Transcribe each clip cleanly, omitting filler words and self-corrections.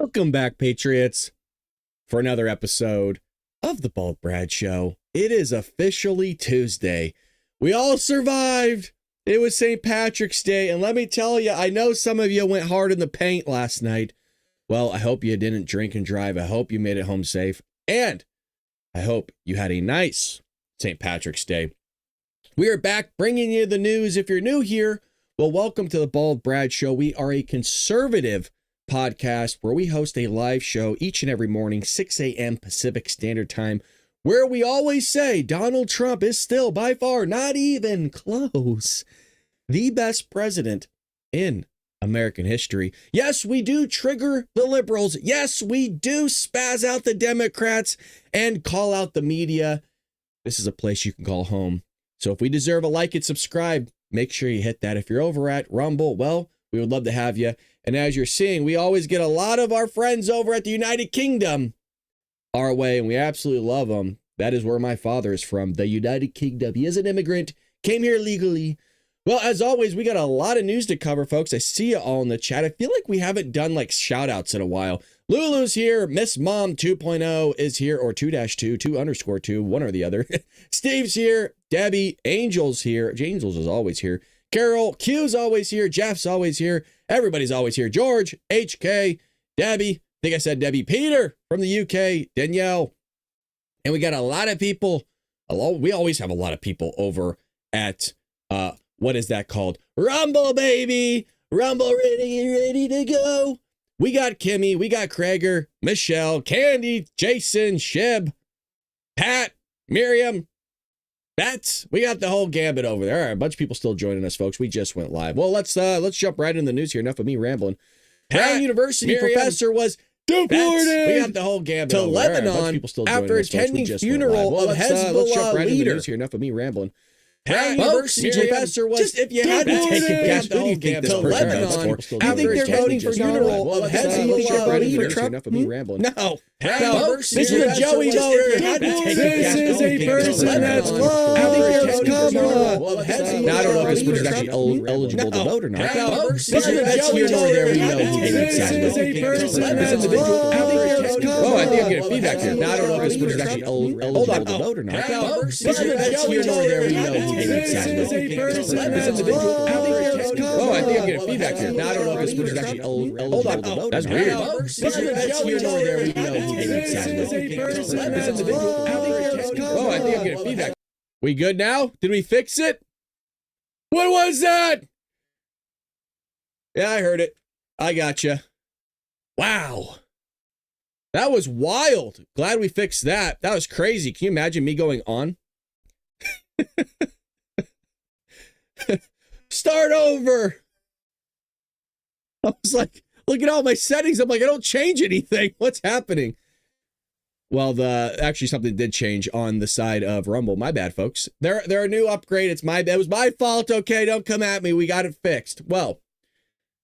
Welcome back, Patriots, for another episode of The Bald Brad Show. It is officially Tuesday. We all survived. It was St. Patrick's Day, and let me tell you, I know some of you went hard in the paint last night. Well, I hope you didn't drink and drive. I hope you made it home safe, and I hope you had a nice St. Patrick's Day. We are back bringing you the news. If you're new here, well, welcome to The Bald Brad Show. We are a conservative podcast where we host a live show each and every morning, 6 a.m. Pacific Standard Time, where we always say Donald Trump is still by far, not even close, the best president in American history. Yes, we do trigger the liberals. Yes, we do spaz out the Democrats and call out the media. This is a place you can call home. So if we deserve a like and subscribe, make sure you hit that. If you're over at Rumble, well, we would love to have you. And as you're seeing, we always get a lot of our friends over at the United Kingdom our way, and we absolutely love them. That is where my father is from, the United Kingdom. He is an immigrant, came here legally. Well, as always, we got a lot of news to cover, folks. I see you all in the chat. I feel like we haven't done like shout outs in a while. Lulu's here. Miss Mom 2.0 is here, or 2-2, 2_2, one or the other. Steve's here. Debbie, Angel's here. Angels is always here. Carol, Q's always here. Jeff's always here. Everybody's always here. George, HK, Debbie. I think I said Debbie. Peter from the UK. Danielle. And we got a lot of people. We always have a lot of people over at, what is that called? Rumble, baby. Rumble, ready to go. We got Kimmy. We got Krager, Michelle, Candy, Jason, Shib, Pat, Miriam. We got the whole gambit over there. All right, a bunch of people still joining us, folks. We just went live. Well, let's jump right into the news here. Enough of me rambling. Brown University professor was deported. We got the whole gambit to Lebanon after attending funeral of Hezbollah leader. Here. Enough of me rambling. Brown University professor was just if you had to take a guess, who do you think to Lebanon after attending funeral of Hezbollah leader? Enough of me rambling. No. This is a Joey voter. This is a person that's close. Now, I don't know if this person is actually eligible to vote or not. This is a Joey voter. This is a person that's close. Oh, I think I'm getting feedback here. Now, I don't know if this person is actually eligible to vote or not. This is a Joey voter. This is a person that's close. Oh, I think I'm getting feedback here. Now, I don't know if this person is actually eligible to vote. That's weird. This is a Joey voter. Oh, I think I'm getting feedback. We good now? Did we fix it? What was that? Yeah, I heard it. I gotcha. Wow. That was wild. Glad we fixed that. That was crazy. Can you imagine me going on? Start over. I was like, look at all my settings. I'm like, I don't change anything. What's happening? Well, actually something did change on the side of Rumble. My bad, folks. They're a new upgrade. It was my fault. Okay, don't come at me. We got it fixed. Well,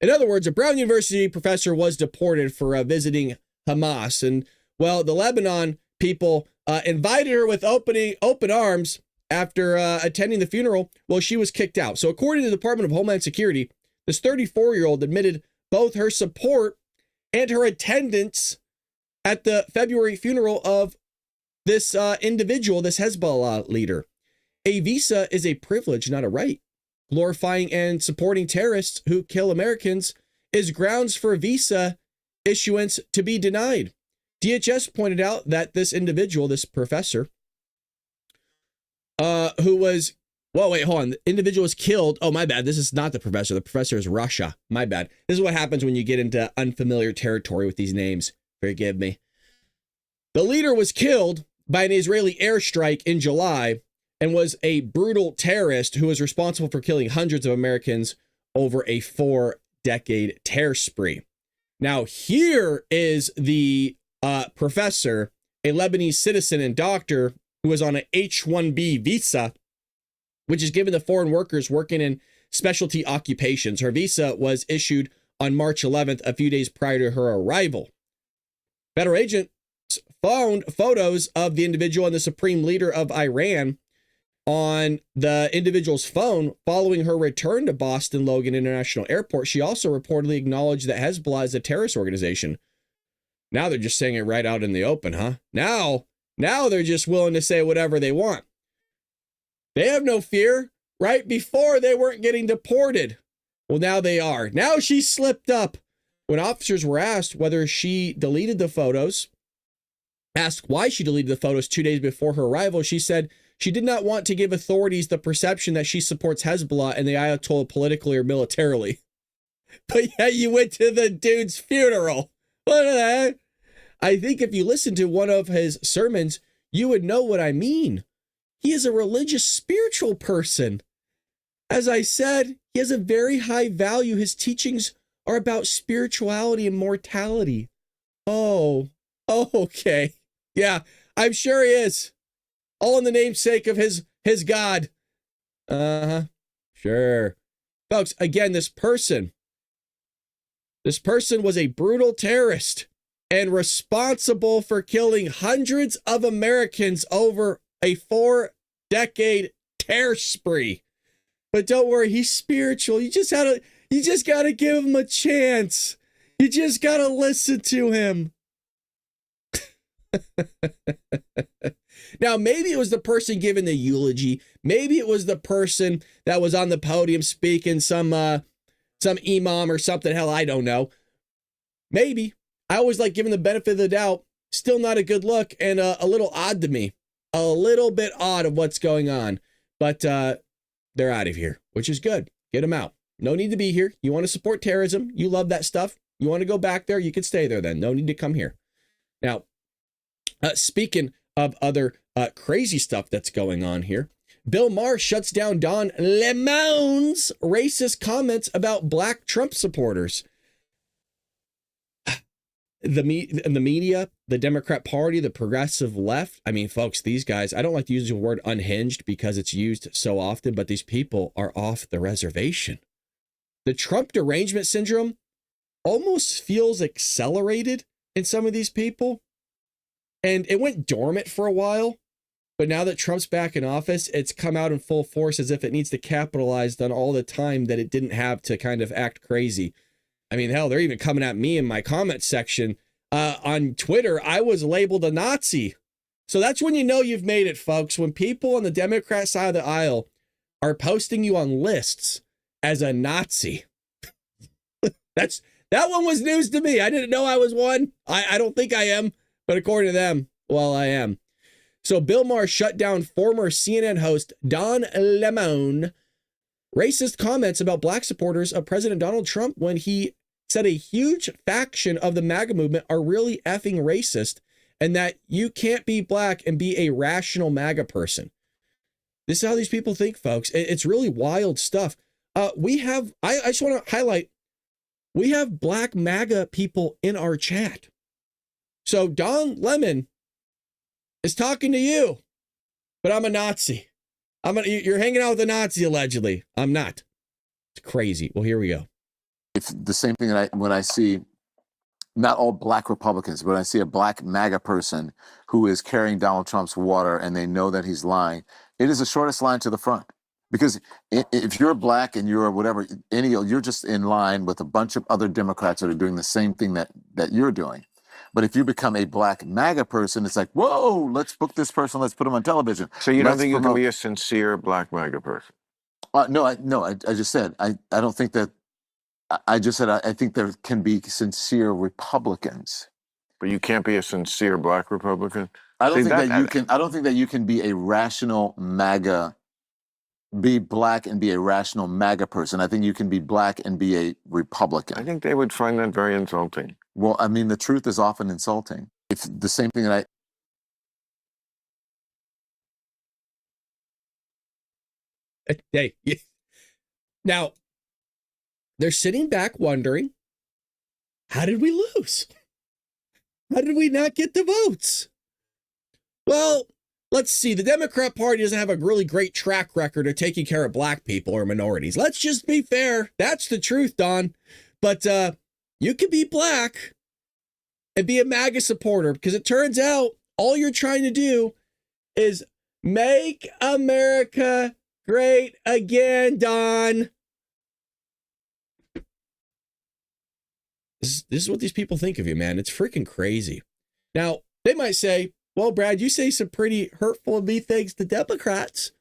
in other words, a Brown University professor was deported for visiting Hamas, and well, the Lebanon people invited her with open arms after attending the funeral. Well, she was kicked out. So, according to the Department of Homeland Security, this 34-year-old admitted both her support and her attendance at the February funeral of this individual, this Hezbollah leader. A visa is a privilege, not a right. Glorifying and supporting terrorists who kill Americans is grounds for visa issuance to be denied. DHS pointed out that this individual, this professor, who was, well, wait, hold on. The individual was killed. Oh, my bad. This is not the professor. The professor is Russia. My bad. This is what happens when you get into unfamiliar territory with these names. Forgive me. The leader was killed by an Israeli airstrike in July and was a brutal terrorist who was responsible for killing hundreds of Americans over a 4-decade terror spree. Now, here is the professor, a Lebanese citizen and doctor who was on an H-1B visa, which is given to foreign workers working in specialty occupations. Her visa was issued on March 11th, a few days prior to her arrival. Federal agents found photos of the individual and the supreme leader of Iran on the individual's phone following her return to Boston Logan International Airport. She also reportedly acknowledged that Hezbollah is a terrorist organization. Now they're just saying it right out in the open, huh? Now they're just willing to say whatever they want. They have no fear. Right before they weren't getting deported. Well, now they are. Now she slipped up. When officers were asked whether she deleted the photos, asked why she deleted the photos 2 days before her arrival, she said she did not want to give authorities the perception that she supports Hezbollah and the Ayatollah politically or militarily. But yet you went to the dude's funeral. What the heck? I think if you listen to one of his sermons, you would know what I mean. He is a religious, spiritual person. As I said, he has a very high value. His teachings are about spirituality and mortality. Oh, okay. Yeah, I'm sure he is. All in the namesake of his God. Sure. Folks, again, this person was a brutal terrorist and responsible for killing hundreds of Americans over a 4-decade terror spree. But don't worry, he's spiritual. You just got to give him a chance. You just got to listen to him. Now, maybe it was the person giving the eulogy. Maybe it was the person that was on the podium speaking, some imam or something. Hell, I don't know. Maybe. I always like giving the benefit of the doubt. Still not a good look and a little odd to me. A little bit odd of what's going on. But they're out of here, which is good. Get them out. No need to be here. You want to support terrorism. You love that stuff. You want to go back there. You can stay there then. No need to come here. Now, speaking of other crazy stuff that's going on here, Bill Maher shuts down Don Lemon's racist comments about black Trump supporters. The media, the Democrat Party, the progressive left. I mean, folks, these guys, I don't like to use the word unhinged because it's used so often, but these people are off the reservation. The Trump derangement syndrome almost feels accelerated in some of these people. And it went dormant for a while. But now that Trump's back in office, it's come out in full force as if it needs to capitalize on all the time that it didn't have to kind of act crazy. I mean, hell, they're even coming at me in my comment section. On Twitter, I was labeled a Nazi. So that's when you know you've made it, folks. When people on the Democrat side of the aisle are posting you on lists as a Nazi. That one was news to me. I didn't know I was one. I don't think I am. But according to them, well, I am. So Bill Maher shut down former CNN host Don Lemon racist comments about black supporters of President Donald Trump when he said a huge faction of the MAGA movement are really effing racist and that you can't be black and be a rational MAGA person. This is how these people think, folks. It's really wild stuff. I just want to highlight, we have black MAGA people in our chat. So Don Lemon is talking to you, but I'm a Nazi. You're hanging out with a Nazi, allegedly. I'm not. It's crazy. Well, here we go. It's the same thing that when I see, not all black Republicans, but I see a black MAGA person who is carrying Donald Trump's water and they know that he's lying, it is the shortest line to the front. Because if you're black and you're whatever, you're just in line with a bunch of other Democrats that are doing the same thing that you're doing. But if you become a black MAGA person, it's like, whoa, let's book this person, let's put him on television. So you don't think you can be a sincere black MAGA person? No, I just said, I don't think that, I just said, I think there can be sincere Republicans. But you can't be a sincere black Republican? I don't think that you can be a rational MAGA, be black and be a rational MAGA person. I think you can be black and be a Republican. I think they would find that very insulting. Well, I mean, the truth is often insulting. It's the same thing that Hey, now, they're sitting back wondering, how did we lose? How did we not get the votes? Well, let's see. The Democrat Party doesn't have a really great track record of taking care of black people or minorities. Let's just be fair. That's the truth, Don. But you can be black and be a MAGA supporter because it turns out all you're trying to do is make America great again, Don. This is what these people think of you, man. It's freaking crazy. Now, they might say, well, Brad, you say some pretty hurtful and mean things to Democrats.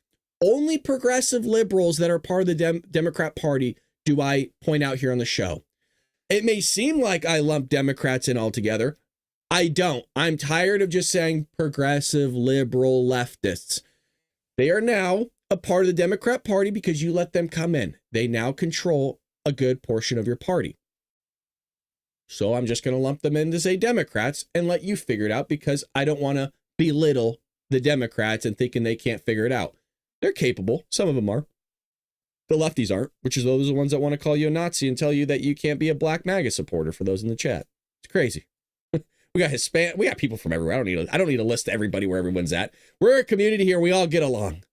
Only progressive liberals that are part of the Democrat Party do I point out here on the show. It may seem like I lump Democrats in altogether. I don't. I'm tired of just saying progressive, liberal, leftists. They are now a part of the Democrat Party because you let them come in. They now control a good portion of your party. So I'm just going to lump them in to say Democrats and let you figure it out because I don't want to belittle the Democrats and thinking they can't figure it out. They're capable. Some of them are. The lefties aren't, which is those are the ones that want to call you a Nazi and tell you that you can't be a black MAGA supporter for those in the chat. It's crazy. We got we got people from everywhere. I don't need a list of everybody where everyone's at. We're a community here. We all get along.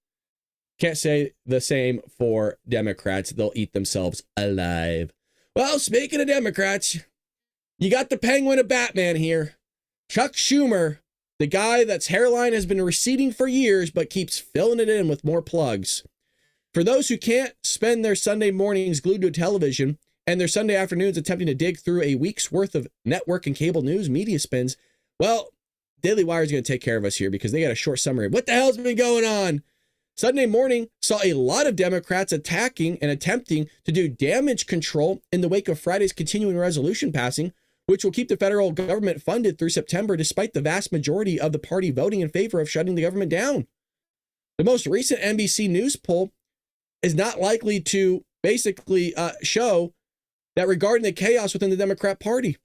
Can't say the same for Democrats. They'll eat themselves alive. Well, speaking of Democrats, you got the penguin of Batman here. Chuck Schumer, the guy that's hairline has been receding for years, but keeps filling it in with more plugs. For those who can't spend their Sunday mornings glued to a television and their Sunday afternoons attempting to dig through a week's worth of network and cable news media spins, well, Daily Wire is going to take care of us here because they got a short summary of what the hell's been going on. Sunday morning saw a lot of Democrats attacking and attempting to do damage control in the wake of Friday's continuing resolution passing, which will keep the federal government funded through September, despite the vast majority of the party voting in favor of shutting the government down. The most recent NBC News poll is not likely to basically show that regarding the chaos within the Democrat Party,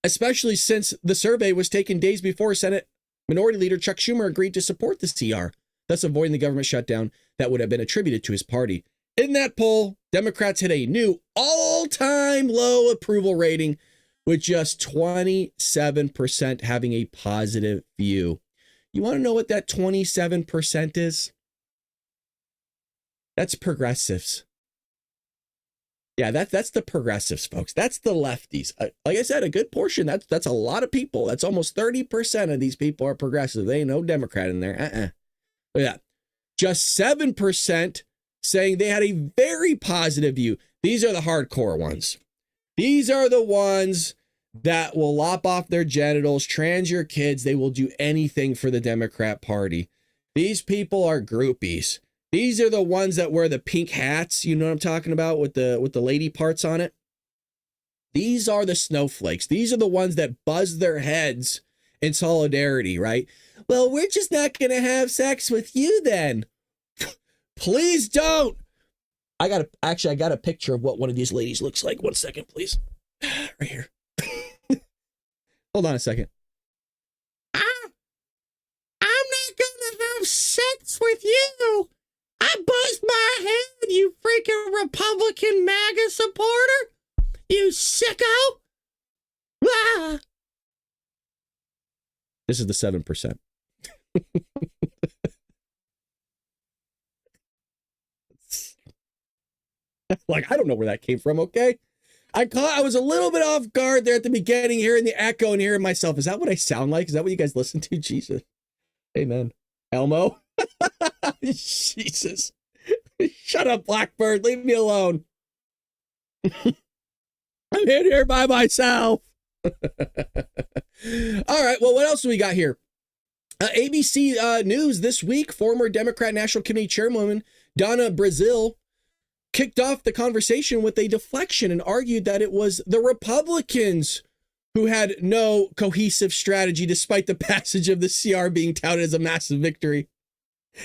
especially since the survey was taken days before Senate Minority Leader Chuck Schumer agreed to support the CR, thus avoiding the government shutdown that would have been attributed to his party. In that poll, Democrats hit a new all-time low approval rating, with just 27% having a positive view. You want to know what that 27% is? That's progressives. Yeah, that's the progressives, folks. That's the lefties. Like I said, a good portion. That's a lot of people. That's almost 30% of these people are progressive. They ain't no Democrat in there. Look at that. Just 7% saying they had a very positive view. These are the hardcore ones. These are the ones that will lop off their genitals, trans your kids. They will do anything for the Democrat Party. These people are groupies. These are the ones that wear the pink hats. You know what I'm talking about with the lady parts on it. These are the snowflakes. These are the ones that buzz their heads in solidarity, right? Well, we're just not going to have sex with you then. Please don't. I got a picture of what one of these ladies looks like. 1 second, please. Right here. Hold on a second. I'm not gonna have sex with you. I buzzed my head, you freaking Republican MAGA supporter. You sicko. Ah. This is the 7%. Like, I don't know where that came from, okay? I was a little bit off guard there at the beginning, hearing the echo and hearing myself. Is that what I sound like? Is that what you guys listen to? Jesus. Amen. Elmo? Jesus. Shut up, Blackbird. Leave me alone. I'm in here by myself. All right. Well, what else do we got here? ABC News this week, former Democrat National Committee Chairwoman Donna Brazile kicked off the conversation with a deflection and argued that it was the Republicans who had no cohesive strategy despite the passage of the CR being touted as a massive victory.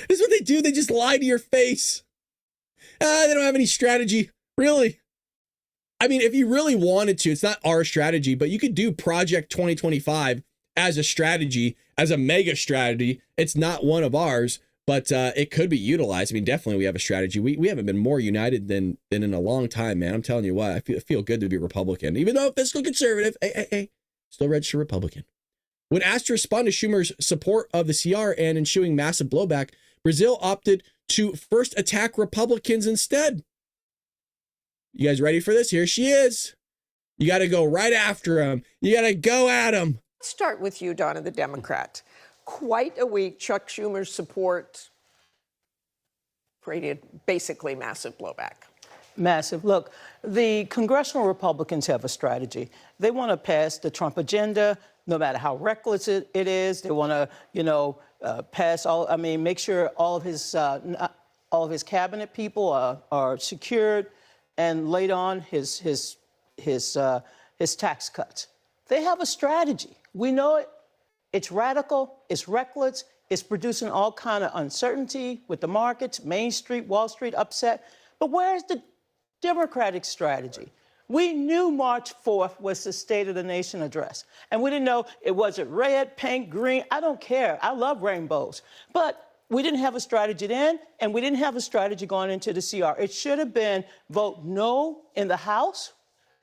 This is what they do. They just lie to your face. They don't have any strategy. Really? I mean, if you really wanted to, it's not our strategy, but you could do Project 2025 as a strategy, as a mega strategy. It's not one of ours, but it could be utilized. I mean, definitely we have a strategy. We haven't been more united than in a long time, man. I'm telling you what, I feel good to be Republican, even though fiscal conservative, hey, still registered Republican. When asked to respond to Schumer's support of the CR and ensuing massive blowback, Brazile opted to first attack Republicans instead. You guys ready for this? Here she is. You got to go right after him. You got to go at him. Let's start with you, Donna, the Democrat. Quite a week, Chuck Schumer's support created basically massive blowback. Massive. Look, the congressional Republicans have a strategy. They want to pass the Trump agenda, no matter how reckless it is. They want to, pass make sure all of his cabinet people are secured, and later on his tax cuts. They have a strategy. We know it. It's radical. It's reckless. It's producing all kind of uncertainty with the markets, Main Street, Wall Street upset. But where's the Democratic strategy? We knew March 4th was the State of the Nation address. And we didn't know it wasn't red, pink, green. I don't care. I love rainbows. But we didn't have a strategy then, and we didn't have a strategy going into the CR. It should have been vote no in the House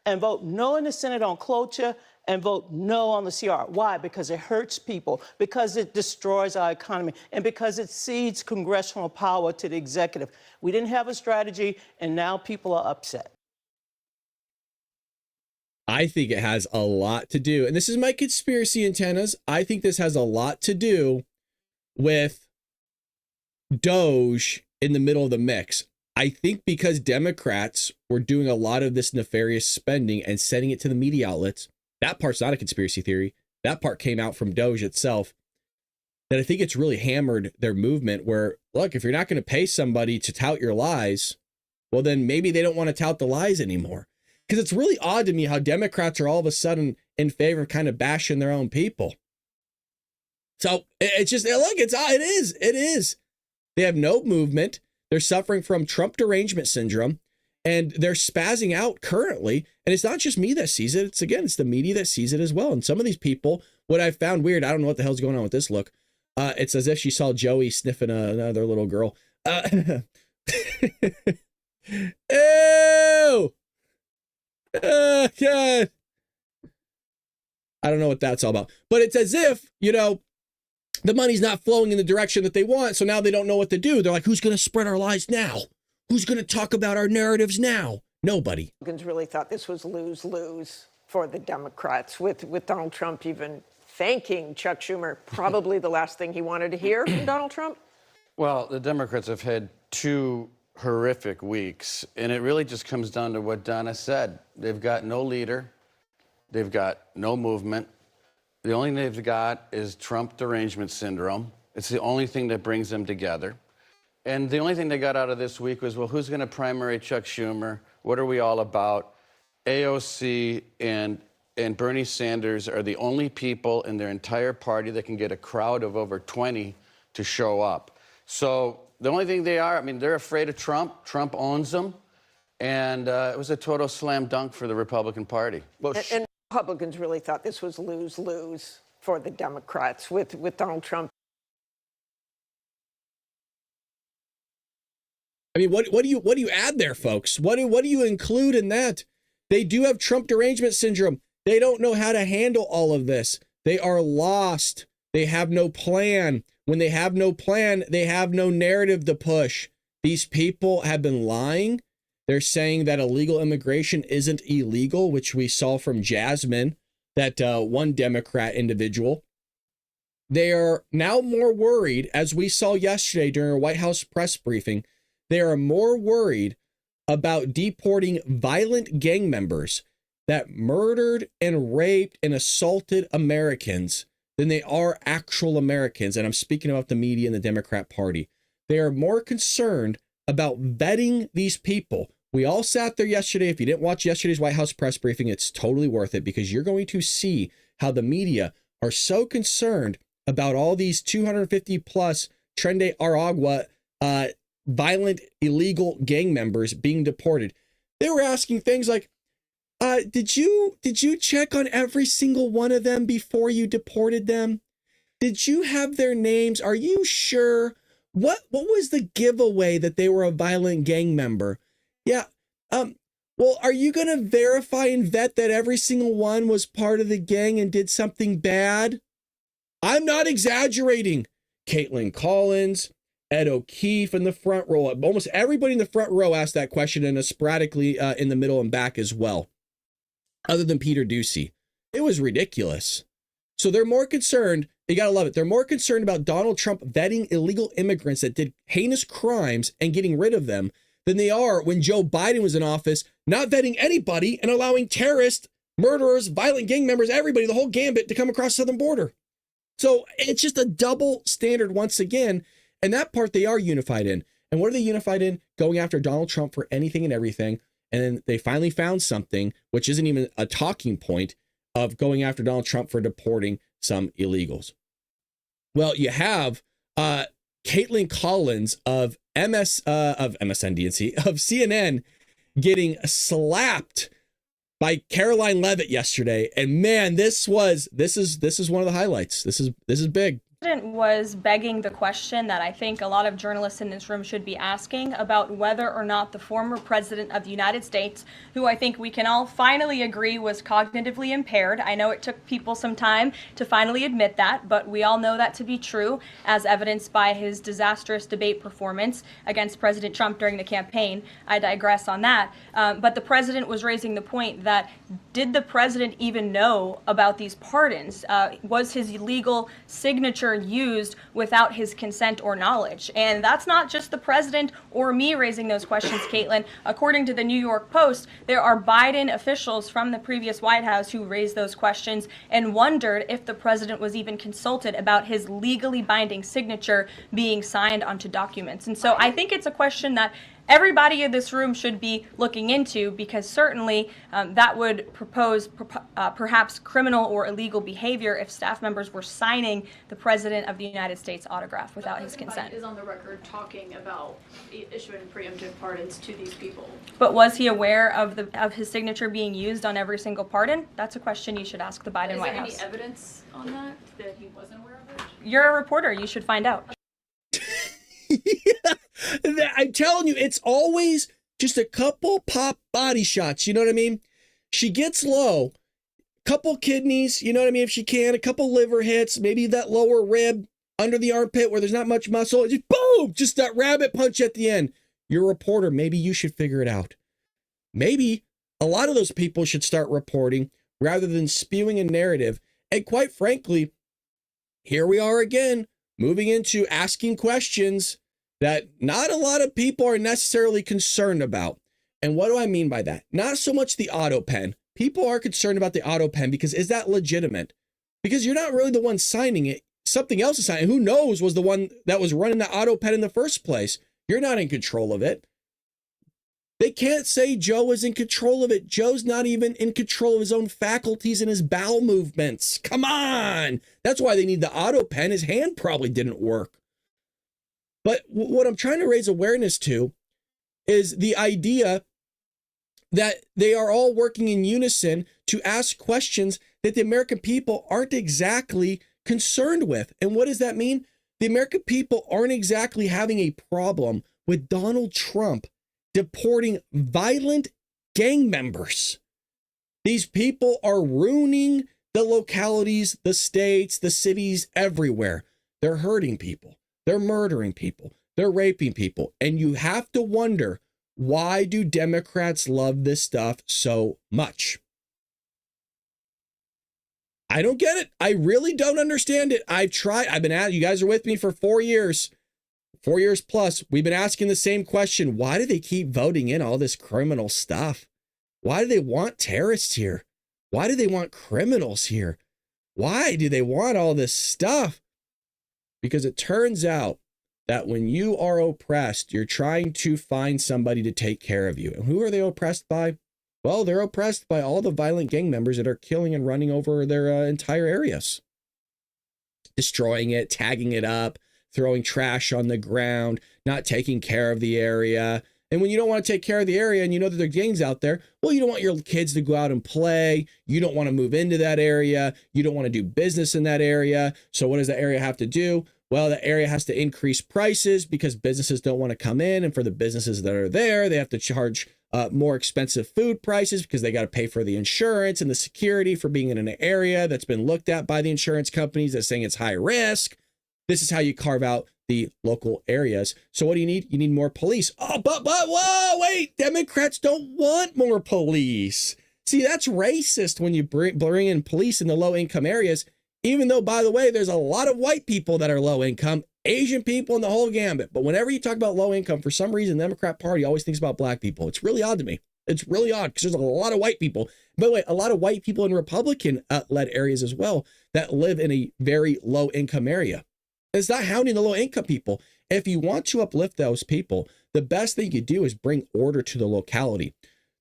and vote no in the Senate on cloture and vote no on the CR. Why? Because it hurts people, because it destroys our economy, and because it cedes congressional power to the executive. We didn't have a strategy, and now people are upset. I think it has a lot to do, and this is my conspiracy antennas. I think this has a lot to do with Doge in the middle of the mix. I think because Democrats were doing a lot of this nefarious spending and sending it to the media outlets, that part's not a conspiracy theory. That part came out from Doge itself. That I think it's really hammered their movement where, look, if you're not going to pay somebody to tout your lies, well, then maybe they don't want to tout the lies anymore. Because it's really odd to me how Democrats are all of a sudden in favor of kind of bashing their own people. So it's just, look, it is. They have no movement. They're suffering from Trump derangement syndrome. And they're spazzing out currently. And it's not just me that sees it. It's the media that sees it as well. And some of these people, what I found weird, I don't know what the hell's going on with this look. It's as if she saw Joey sniffing another little girl. Ew! God. I don't know what that's all about. But it's as if, the money's not flowing in the direction that they want. So now they don't know what to do. They're like, who's going to spread our lies now? Who's going to talk about our narratives now? Nobody. Republicans really thought this was lose-lose for the Democrats, with Donald Trump even thanking Chuck Schumer, probably the last thing he wanted to hear from Donald Trump. Well, the Democrats have had 2 horrific weeks, and it really just comes down to what Donna said. They've got no leader. They've got no movement. The only thing they've got is Trump derangement syndrome. It's the only thing that brings them together. And the only thing they got out of this week was, well, who's going to primary Chuck Schumer? What are we all about? AOC and Bernie Sanders are the only people in their entire party that can get a crowd of over 20 to show up. So the only thing they are, they're afraid of Trump. Trump owns them. And it was a total slam dunk for the Republican Party. Well, and Republicans really thought this was lose-lose for the Democrats, with Donald Trump. What do you add there, folks? What do you include in that? They do have Trump derangement syndrome. They don't know how to handle all of this. They are lost. They have no plan. When they have no plan, they have no narrative to push. These people have been lying. They're saying that illegal immigration isn't illegal, which we saw from Jasmine, that one Democrat individual. They are now more worried, as we saw yesterday during a White House press briefing. They are more worried about deporting violent gang members that murdered and raped and assaulted Americans than they are actual Americans. And I'm speaking about the media and the Democrat Party. They are more concerned about vetting these people. We all sat there yesterday. If you didn't watch yesterday's White House press briefing, it's totally worth it, because you're going to see how the media are so concerned about all these 250 plus Trende Aragua violent illegal gang members being deported. They were asking things like, did you check on every single one of them before you deported them? Did you have their names? Are you sure? What was the giveaway that they were a violent gang member? Yeah. Well, are you going to verify and vet that every single one was part of the gang and did something bad? I'm not exaggerating. Caitlin Collins, Ed O'Keefe in the front row. Almost everybody in the front row asked that question, and sporadically in the middle and back as well, other than Peter Ducey. It was ridiculous. So they're more concerned, you got to love it, they're more concerned about Donald Trump vetting illegal immigrants that did heinous crimes and getting rid of them than they are when Joe Biden was in office, not vetting anybody and allowing terrorists, murderers, violent gang members, everybody, the whole gambit to come across the southern border. So it's just a double standard once again. And that part they are unified in. And what are they unified in? Going after Donald Trump for anything and everything. And then they finally found something, which isn't even a talking point, of going after Donald Trump for deporting some illegals. Well, you have Caitlin Collins of MSNBC, of CNN, getting slapped by Caroline Leavitt yesterday. And man, this is one of the highlights. This is big. The president was begging the question that I think a lot of journalists in this room should be asking about whether or not the former president of the United States, who I think we can all finally agree was cognitively impaired. I know it took people some time to finally admit that, but we all know that to be true, as evidenced by his disastrous debate performance against President Trump during the campaign. I digress on that. But the president was raising the point that, did the president even know about these pardons? Was his illegal signature used without his consent or knowledge? And that's not just the president or me raising those questions, Caitlin. According to the New York Post, there are Biden officials from the previous White House who raised those questions and wondered if the president was even consulted about his legally binding signature being signed onto documents. And so I think it's a question that everybody in this room should be looking into, because certainly that would propose perhaps criminal or illegal behavior if staff members were signing the President of the United States autograph without his consent. Biden is on the record talking about issuing preemptive pardons to these people. But was he aware of his signature being used on every single pardon? That's a question you should ask the Biden White House. Is there any evidence on that he wasn't aware of it? You're a reporter. You should find out. Yeah, I'm telling you, it's always just a couple pop body shots. You know what I mean? She gets low, couple kidneys, you know what I mean? If she can, a couple liver hits, maybe that lower rib under the armpit where there's not much muscle. Just boom, just that rabbit punch at the end. You're a reporter. Maybe you should figure it out. Maybe a lot of those people should start reporting rather than spewing a narrative. And quite frankly, here we are again, moving into asking questions that not a lot of people are necessarily concerned about. And what do I mean by that? Not so much the auto pen. People are concerned about the auto pen because is that legitimate? Because you're not really the one signing it. Something else is signing. Who knows was the one that was running the auto pen in the first place. You're not in control of it. They can't say Joe is in control of it. Joe's not even in control of his own faculties and his bowel movements. Come on. That's why they need the auto pen. His hand probably didn't work. But what I'm trying to raise awareness to is the idea that they are all working in unison to ask questions that the American people aren't exactly concerned with. And what does that mean? The American people aren't exactly having a problem with Donald Trump deporting violent gang members. These people are ruining the localities, the states, the cities, everywhere. They're hurting people. They're murdering people. They're raping people. And you have to wonder, why do Democrats love this stuff so much? I don't get it. I really don't understand it. I've tried. I've been at, you guys are with me for 4 years. 4 years plus. We've been asking the same question. Why do they keep voting in all this criminal stuff? Why do they want terrorists here? Why do they want criminals here? Why do they want all this stuff? Because it turns out that when you are oppressed, you're trying to find somebody to take care of you. And who are they oppressed by? Well, they're oppressed by all the violent gang members that are killing and running over their entire areas. Destroying it, tagging it up, throwing trash on the ground, not taking care of the area. And when you don't want to take care of the area and you know that there are gangs out there, well, you don't want your kids to go out and play. You don't want to move into that area. You don't want to do business in that area. So what does that area have to do? Well, the area has to increase prices because businesses don't want to come in. And for the businesses that are there, they have to charge more expensive food prices because they got to pay for the insurance and the security for being in an area that's been looked at by the insurance companies that's saying it's high risk. This is how you carve out the local areas. So what do you need? You need more police. Oh, but whoa, wait, Democrats don't want more police. See, that's racist when you bring in police in the low income areas. Even though, by the way, there's a lot of white people that are low income, Asian people, and the whole gambit. But whenever you talk about low income, for some reason, the Democrat Party always thinks about black people. It's really odd to me. It's really odd because there's a lot of white people. By the way, a lot of white people in Republican-led areas as well that live in a very low income area. It's not hounding the low income people. If you want to uplift those people, the best thing you do is bring order to the locality.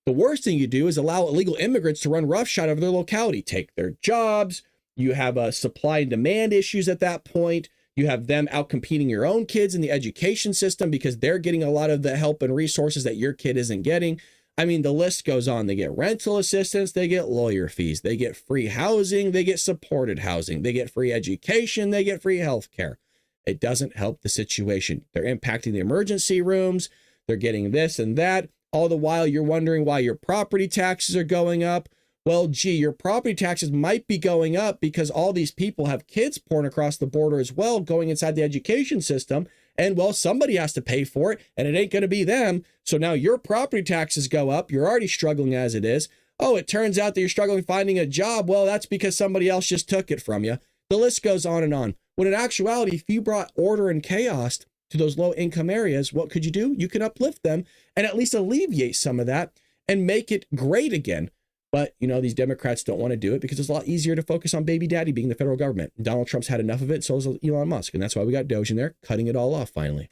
The worst thing you do is allow illegal immigrants to run roughshod over their locality, take their jobs. You have supply and demand issues at that point. You have them out competing your own kids in the education system because they're getting a lot of the help and resources that your kid isn't getting. I mean, the list goes on. They get rental assistance, they get lawyer fees, they get free housing, they get supported housing, they get free education, they get free health care. It doesn't help the situation. They're impacting the emergency rooms. They're getting this and that. All the while you're wondering why your property taxes are going up. Well, gee, your property taxes might be going up because all these people have kids pouring across the border as well, going inside the education system. And well, somebody has to pay for it and it ain't going to be them. So now your property taxes go up. You're already struggling as it is. Oh, it turns out that you're struggling finding a job. Well, that's because somebody else just took it from you. The list goes on and on. When in actuality, if you brought order and chaos to those low income areas, what could you do? You can uplift them and at least alleviate some of that and make it great again. But, you know, these Democrats don't want to do it because it's a lot easier to focus on baby daddy being the federal government. Donald Trump's had enough of it. So has Elon Musk. And that's why we got Doge in there cutting it all off finally.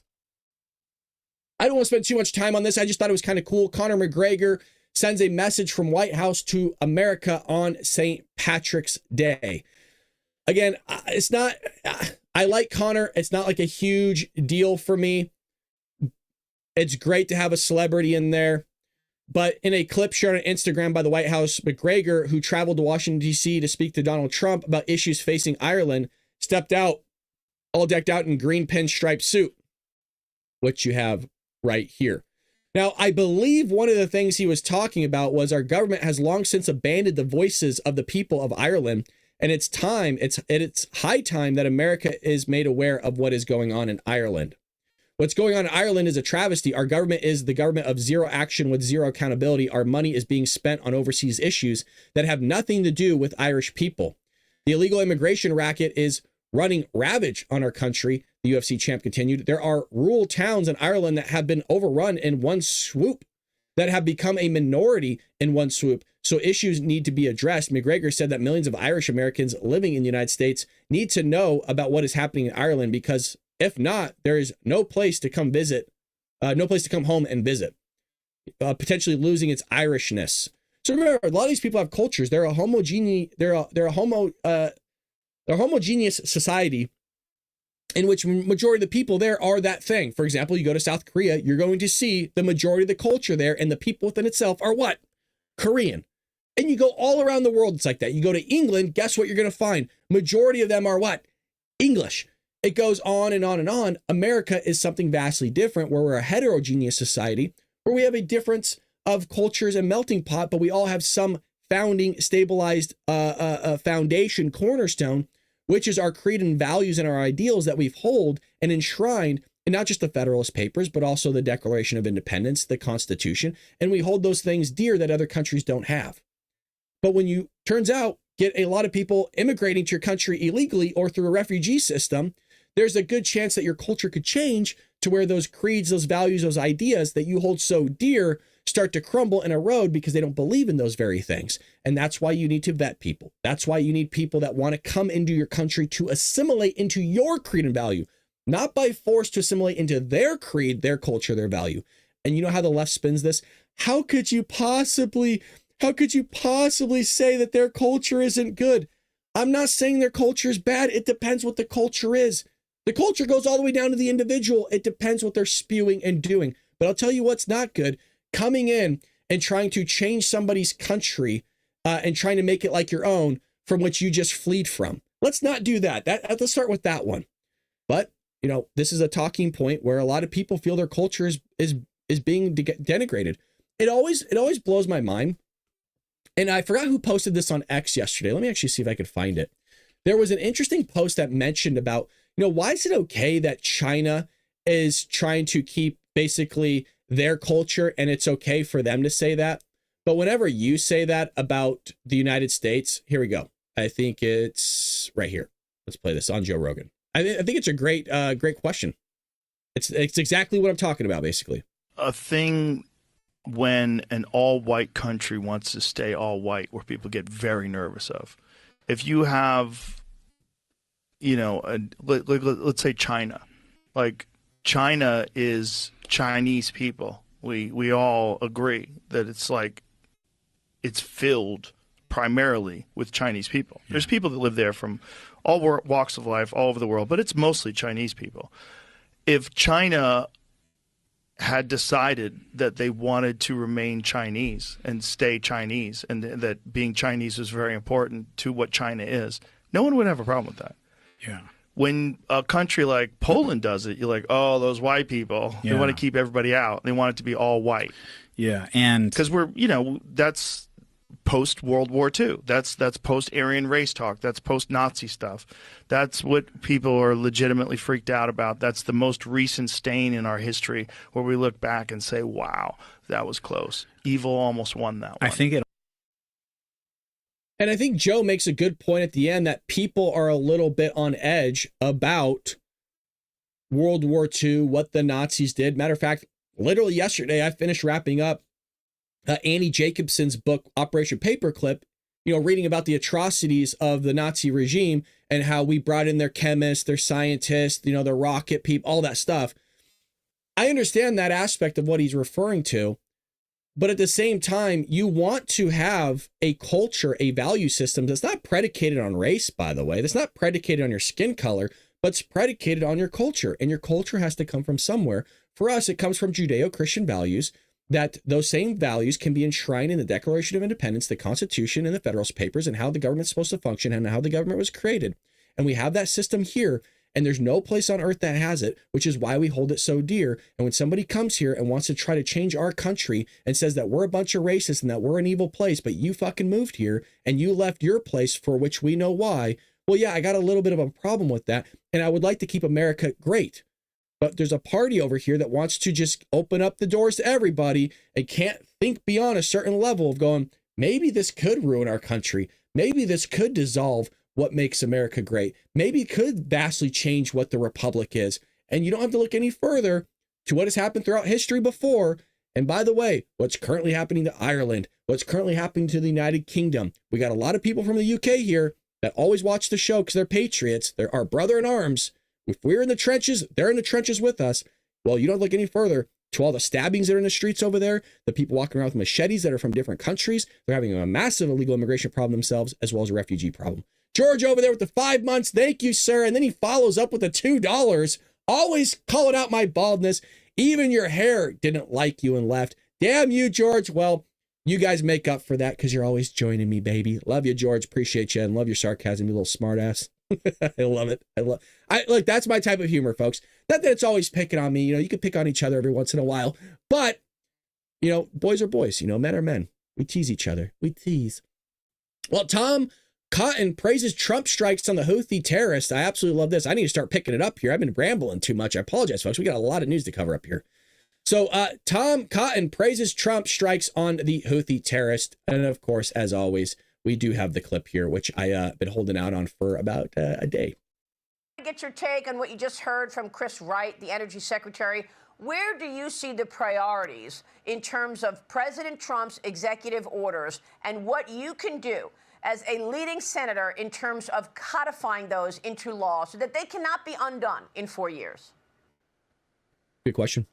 I don't want to spend too much time on this. I just thought it was kind of cool. Conor McGregor sends a message from White House to America on St. Patrick's Day. Again, it's not, I like Conor. It's not like a huge deal for me. It's great to have a celebrity in there. But in a clip shared on Instagram by the White House, McGregor, who traveled to Washington, D.C. to speak to Donald Trump about issues facing Ireland, stepped out all decked out in green pinstripe suit, which you have right here. Now, I believe one of the things he was talking about was our government has long since abandoned the voices of the people of Ireland. And it's high time that America is made aware of what is going on in Ireland. What's going on in Ireland is a travesty. Our government is the government of zero action with zero accountability. Our money is being spent on overseas issues that have nothing to do with Irish people. The illegal immigration racket is running ravage on our country, the UFC champ continued. There are rural towns in Ireland that have been overrun in one swoop, that have become a minority in one swoop. So issues need to be addressed. McGregor said that millions of Irish Americans living in the United States need to know about what is happening in Ireland because if not, there is no place to come visit, no place to come home and visit, potentially losing its Irishness. So remember, a lot of these people have cultures. They're a homogeneous society in which majority of the people there are that thing. For example, you go to South Korea, you're going to see the majority of the culture there and the people within itself are what? Korean. And you go all around the world, it's like that. You go to England, guess what you're going to find? Majority of them are what? English. It goes on and on and on. America is something vastly different where we're a heterogeneous society, where we have a difference of cultures and melting pot, but we all have some founding, stabilized foundation cornerstone, which is our creed and values and our ideals that we've hold and enshrined in not just the Federalist Papers, but also the Declaration of Independence, the Constitution. And we hold those things dear that other countries don't have. But when you, turns out, get a lot of people immigrating to your country illegally or through a refugee system, there's a good chance that your culture could change to where those creeds, those values, those ideas that you hold so dear start to crumble and erode because they don't believe in those very things. And that's why you need to vet people. That's why you need people that want to come into your country to assimilate into your creed and value, not by force to assimilate into their creed, their culture, their value. And you know how the left spins this? How could you possibly say that their culture isn't good? I'm not saying their culture is bad. It depends what the culture is. The culture goes all the way down to the individual. It depends what they're spewing and doing. But I'll tell you what's not good. Coming in and trying to change somebody's country and trying to make it like your own from which you just fled from. Let's not do that. Let's start with that one. But, you know, this is a talking point where a lot of people feel their culture is being denigrated. It always blows my mind. And I forgot who posted this on X yesterday. Let me actually see if I could find it. There was an interesting post that mentioned about, you know, why is it okay that China is trying to keep basically their culture and it's okay for them to say that? But whenever you say that about the United States, here we go. I think it's right here. Let's play this on Joe Rogan. I think it's a great question. It's exactly what I'm talking about, basically. A thing when an all-white country wants to stay all-white, where people get very nervous of. If you have, let's say China. Like, China is Chinese people. We all agree that it's filled primarily with Chinese people. Yeah. There's people that live there from all walks of life, all over the world, but it's mostly Chinese people. If China had decided that they wanted to remain Chinese and stay Chinese, and that being Chinese was very important to what China is, no one would have a problem with that. Yeah. When a country like Poland does it, you're like, oh, those white people, they want to keep everybody out. They want it to be all white. Yeah. And because that's post-World War II. That's post-Aryan race talk. That's post-Nazi stuff. That's what people are legitimately freaked out about. That's the most recent stain in our history where we look back and say, wow, that was close. Evil almost won that one. And I think Joe makes a good point at the end that people are a little bit on edge about World War II, what the Nazis did. Matter of fact, literally yesterday, I finished wrapping up Annie Jacobson's book, Operation Paperclip, reading about the atrocities of the Nazi regime and how we brought in their chemists, their scientists, their rocket people, all that stuff. I understand that aspect of what he's referring to. But at the same time, you want to have a culture, a value system that's not predicated on race, by the way. That's not predicated on your skin color, but it's predicated on your culture. And your culture has to come from somewhere. For us, it comes from Judeo-Christian values, that those same values can be enshrined in the Declaration of Independence, the Constitution, and the Federalist Papers, and how the government's supposed to function and how the government was created. And we have that system here. And there's no place on earth that has it, which is why we hold it so dear. And when somebody comes here and wants to try to change our country and says that we're a bunch of racists and that we're an evil place, but you fucking moved here and you left your place for which we know why. Well, yeah, I got a little bit of a problem with that. And I would like to keep America great. But there's a party over here that wants to just open up the doors to everybody and can't think beyond a certain level of going, maybe this could ruin our country. Maybe this could dissolve what makes America great. Maybe it could vastly change what the republic is. And you don't have to look any further to what has happened throughout history before. And by the way, what's currently happening to Ireland, what's currently happening to the United Kingdom. We got a lot of people from the UK here that always watch the show because they're patriots. They're our brother in arms. If we're in the trenches, they're in the trenches with us. Well, you don't look any further to all the stabbings that are in the streets over there, the people walking around with machetes that are from different countries. They're having a massive illegal immigration problem themselves, as well as a refugee problem. George over there with the 5 months. Thank you, sir. And then he follows up with the $2. Always calling out my baldness. Even your hair didn't like you and left. Damn you, George. Well, you guys make up for that because you're always joining me, baby. Love you, George. Appreciate you. And love your sarcasm, you little smartass. I love it. Look, that's my type of humor, folks. Not that it's always picking on me. You can pick on each other every once in a while. But, boys are boys. Men are men. We tease each other. We tease. Well, Tom Cotton praises Trump strikes on the Houthi terrorists. I absolutely love this. I need to start picking it up here. I've been rambling too much. I apologize, folks. We got a lot of news to cover up here. So Tom Cotton praises Trump strikes on the Houthi terrorists. And of course, as always, we do have the clip here, which I've been holding out on for about a day. Get your take on what you just heard from Chris Wright, the Energy Secretary. Where do you see the priorities in terms of President Trump's executive orders and what you can do as a leading senator in terms of codifying those into law so that they cannot be undone in 4 years? Good question.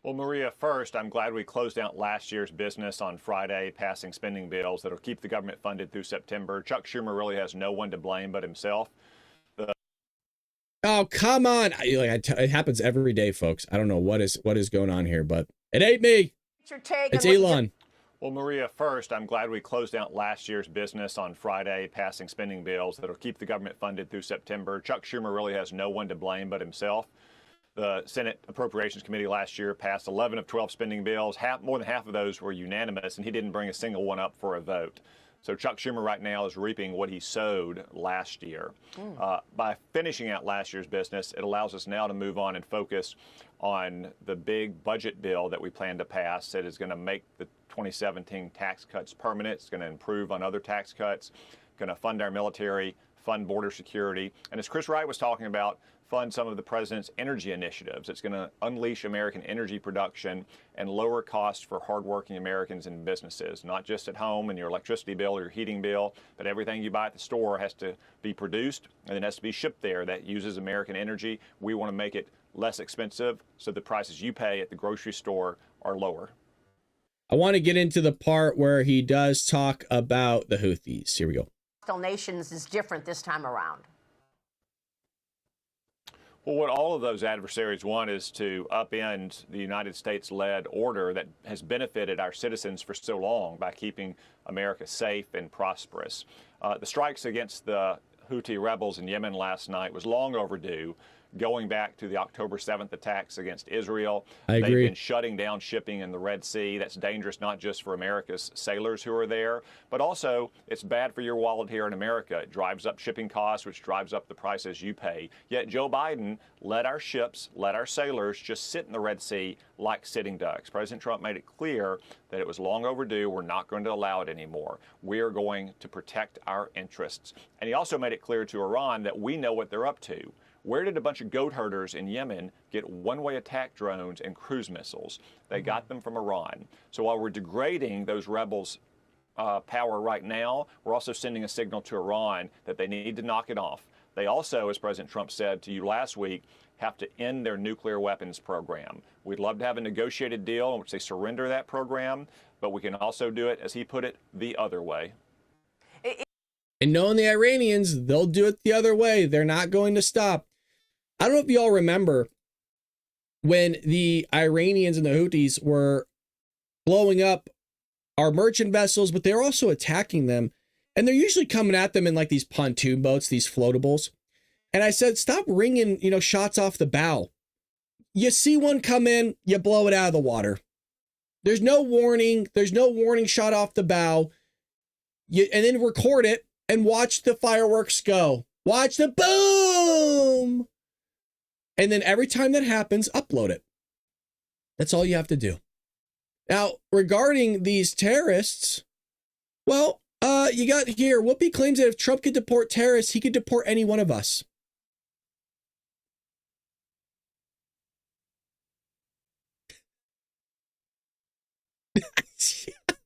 Well, Maria, first, I'm glad we closed out last year's business on Friday, passing spending bills that'll keep the government funded through September. Chuck Schumer really has no one to blame but himself. Oh, come on. It happens every day, folks. I don't know what is going on here, but it ain't me. It's Elon. Well, Maria, first, I'm glad we closed out last year's business on Friday, passing spending bills that'll keep the government funded through September. Chuck Schumer really has no one to blame but himself. The Senate Appropriations Committee last year passed 11 of 12 spending bills. More than half of those were unanimous, and he didn't bring a single one up for a vote. So Chuck Schumer right now is reaping what he sowed last year. By finishing out last year's business, it allows us now to move on and focus on the big budget bill that we plan to pass that is going to make the 2017 tax cuts permanent. It's going to improve on other tax cuts. going to fund our military, fund border security, and as Chris Wright was talking about, fund some of the president's energy initiatives. It's going to unleash American energy production and lower costs for hardworking Americans and businesses, not just at home and your electricity bill or your heating bill, but everything you buy at the store has to be produced and it has to be shipped there. That uses American energy. We want to make it less expensive so the prices you pay at the grocery store are lower. I want to get into the part where he does talk about the Houthis. Here we go. Nations is different this time around. Well, what all of those adversaries want is to upend the United States-led order that has benefited our citizens for so long by keeping America safe and prosperous. The strikes against the Houthi rebels in Yemen last night was long overdue, going back to the October 7th attacks against Israel. I agree. They've been shutting down shipping in the Red Sea. That's dangerous not just for America's sailors who are there, but also it's bad for your wallet here in America. It drives up shipping costs, which drives up the prices you pay. Yet Joe Biden let our ships, let our sailors just sit in the Red Sea like sitting ducks. President Trump made it clear that it was long overdue. We're not going to allow it anymore. We are going to protect our interests. And he also made it clear to Iran that we know what they're up to. Where did a bunch of goat herders in Yemen get one-way attack drones and cruise missiles? They got them from Iran. So while we're degrading those rebels' power right now, we're also sending a signal to Iran that they need to knock it off. They also, as President Trump said to you last week, have to end their nuclear weapons program. We'd love to have a negotiated deal in which they surrender that program, but we can also do it, as he put it, the other way. And knowing the Iranians, they'll do it the other way. They're not going to stop. I don't know if you all remember when the Iranians and the Houthis were blowing up our merchant vessels, but they're also attacking them. And they're usually coming at them in like these pontoon boats, these floatables. And I said, stop ringing, shots off the bow. You see one come in, you blow it out of the water. There's no warning. There's no warning shot off the bow. And then record it and watch the fireworks go. Watch the boom. And then every time that happens, upload it. That's all you have to do. Now, regarding these terrorists, well, you got here, Whoopi claims that if Trump could deport terrorists, he could deport any one of us.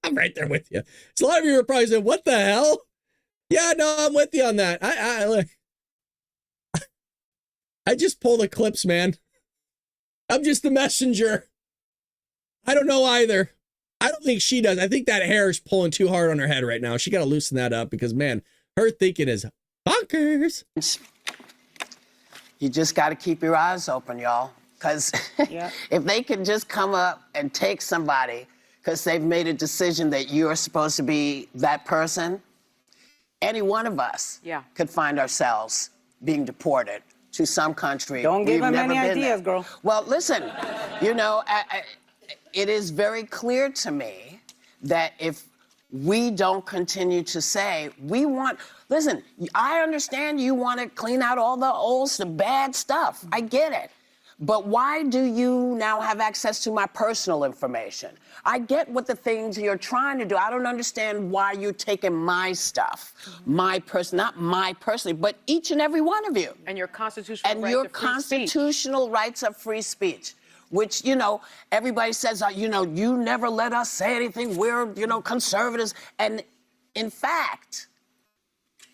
I'm right there with you. So a lot of you are probably saying, what the hell? Yeah, no, I'm with you on that. I just pull the clips, man. I'm just the messenger. I don't know either. I don't think she does. I think that hair is pulling too hard on her head right now. She got to loosen that up because, man, her thinking is bonkers. You just got to keep your eyes open, y'all. Because if they can just come up and take somebody because they've made a decision that you're supposed to be that person, any one of us could find ourselves being deported to some country. Don't give them any ideas, there. girl. Well, listen, it is very clear to me that if we don't continue to say, listen, I understand you want to clean out all the bad stuff. I get it. But why do you now have access to my personal information? I get what the things you're trying to do. I don't understand why you're taking my stuff, not my personally, but each and every one of you. And your constitutional rights of free speech. Which, everybody says, you never let us say anything. We're, conservatives. And in fact,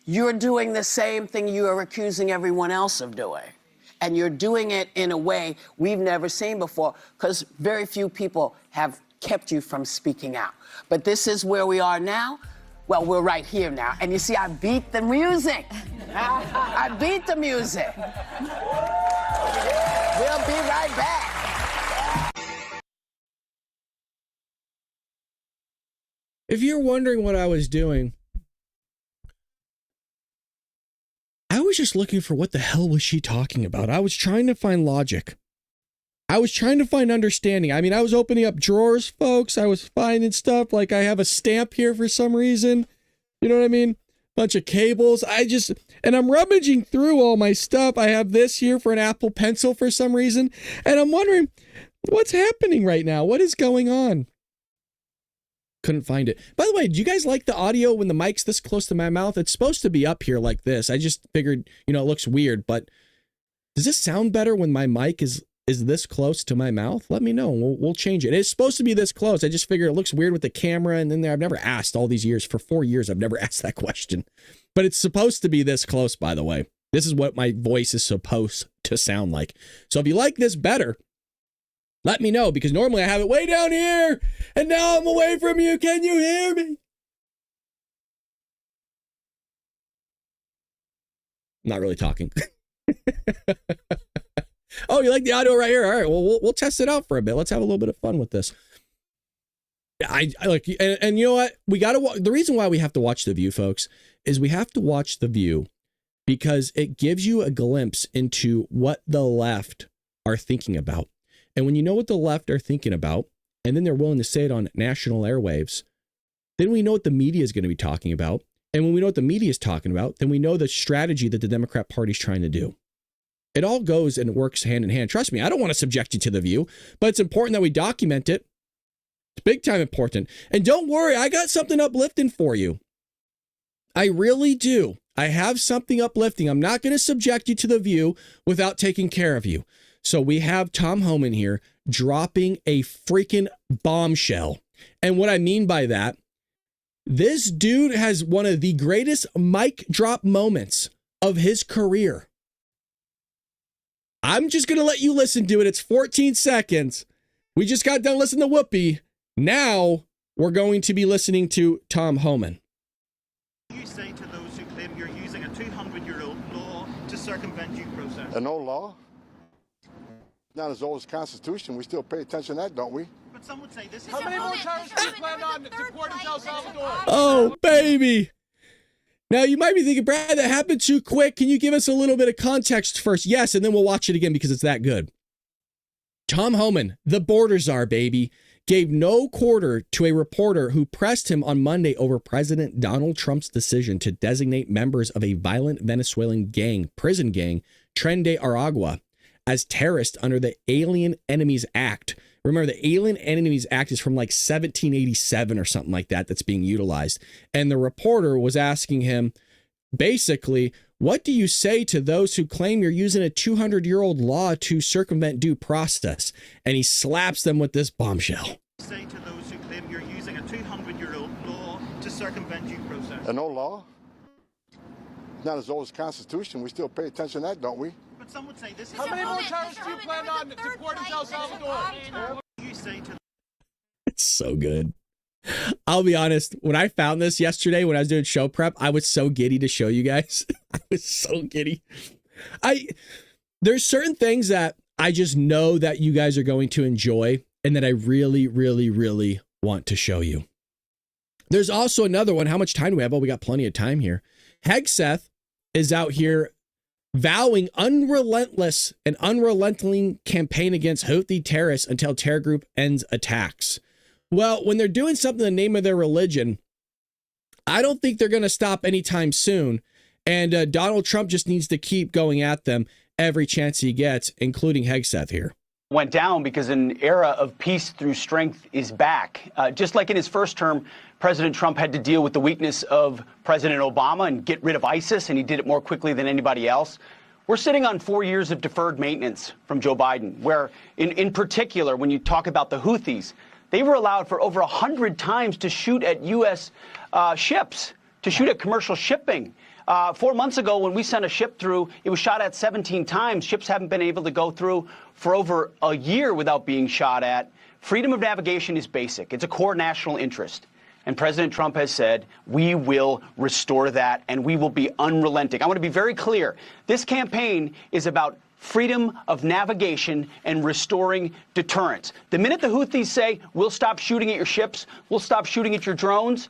you're doing the same thing you are accusing everyone else of doing. And you're doing it in a way we've never seen before because very few people have kept you from speaking out. But this is where we are now. Well, we're right here now. And you see, I beat the music. I beat the music. We'll be right back. If you're wondering what I was doing, I was just looking for what the hell was she talking about. I was trying to find logic. I was trying to find understanding. I mean, I was opening up drawers, folks. I was finding stuff like I have a stamp here for some reason. You know what I mean? Bunch of cables. And I'm rummaging through all my stuff. I have this here for an Apple Pencil for some reason. And I'm wondering what's happening right now. What is going on? couldn't find it. By the way, do you guys like the audio when the mic's this close to my mouth? It's supposed to be up here like this. I just figured, it looks weird, but does this sound better when my mic is this close to my mouth? Let me know. We'll change it. It's supposed to be this close. I just figure it looks weird with the camera and then there. I've never asked all these years. For 4 years, I've never asked that question. But it's supposed to be this close, by the way. This is what my voice is supposed to sound like. So if you like this better, let me know, because normally I have it way down here, and now I'm away from you. Can you hear me? Not really talking. Oh, you like the audio right here? All right, well, we'll test it out for a bit. Let's have a little bit of fun with this. I like, and you know what? We got to. The reason why we have to watch The View, folks, is we have to watch The View because it gives you a glimpse into what the left are thinking about. And when you know what the left are thinking about, and then they're willing to say it on national airwaves, then we know what the media is going to be talking about. And when we know what the media is talking about, then we know the strategy that the Democrat Party is trying to do. It all goes and works hand in hand. Trust me, I don't want to subject you to The View, but it's important that we document it. It's big time important. And don't worry, I got something uplifting for you. I really do. I have something uplifting. I'm not going to subject you to The View without taking care of you. So we have Tom Homan here dropping a freaking bombshell. And what I mean by that, this dude has one of the greatest mic drop moments of his career. I'm just going to let you listen to it. It's 14 seconds. We just got done listening to Whoopi. Now we're going to be listening to Tom Homan. You say to those who claim you're using a 200-year-old law to circumvent due process. An old law? Not as old as the Constitution. We still pay attention to that, don't we? But some would say this is... How many more terrorists do you plan on deporting to El Salvador? Oh, baby. Now, you might be thinking, Brad, that happened too quick. Can you give us a little bit of context first? Yes, and then we'll watch it again because it's that good. Tom Homan, the border czar, baby, gave no quarter to a reporter who pressed him on Monday over President Donald Trump's decision to designate members of a violent Venezuelan gang, prison gang, Tren de Aragua, as terrorists under the Alien Enemies Act. Remember, the Alien Enemies Act is from like 1787 or something like that that's being utilized. And the reporter was asking him, basically, what do you say to those who claim you're using a 200-year-old law to circumvent due process? And he slaps them with this bombshell. Say to those who claim you're using a 200-year-old law to circumvent due process. An old law? Not as old as the Constitution. We still pay attention to that, don't we? But some would say this is... How many more terrorists do you plan on deporting to El Salvador? You say to... It's so good. I'll be honest, when I found this yesterday when I was doing show prep, I was so giddy to show you guys. I was so giddy. There's certain things that I just know that you guys are going to enjoy and that I really, really, really want to show you. There's also another one. How much time do we have? Oh, we got plenty of time here. Hegseth is out here vowing unrelentless and unrelenting campaign against Houthi terrorists until terror group ends attacks. Well, when they're doing something in the name of their religion, I don't think they're going to stop anytime soon. And Donald Trump just needs to keep going at them every chance he gets, including Hegseth here. Went down because an era of peace through strength is back. Just like in his first term, President Trump had to deal with the weakness of President Obama and get rid of ISIS, and he did it more quickly than anybody else. We're sitting on 4 years of deferred maintenance from Joe Biden, where in particular, when you talk about the Houthis, they were allowed for over 100 times to shoot at U.S. ships, to shoot at commercial shipping. 4 months ago, when we sent a ship through, it was shot at 17 times. Ships haven't been able to go through for over a year without being shot at. Freedom of navigation is basic. It's a core national interest. And President Trump has said, we will restore that and we will be unrelenting. I want to be very clear. This campaign is about freedom of navigation and restoring deterrence. The minute the Houthis say, we'll stop shooting at your ships, we'll stop shooting at your drones,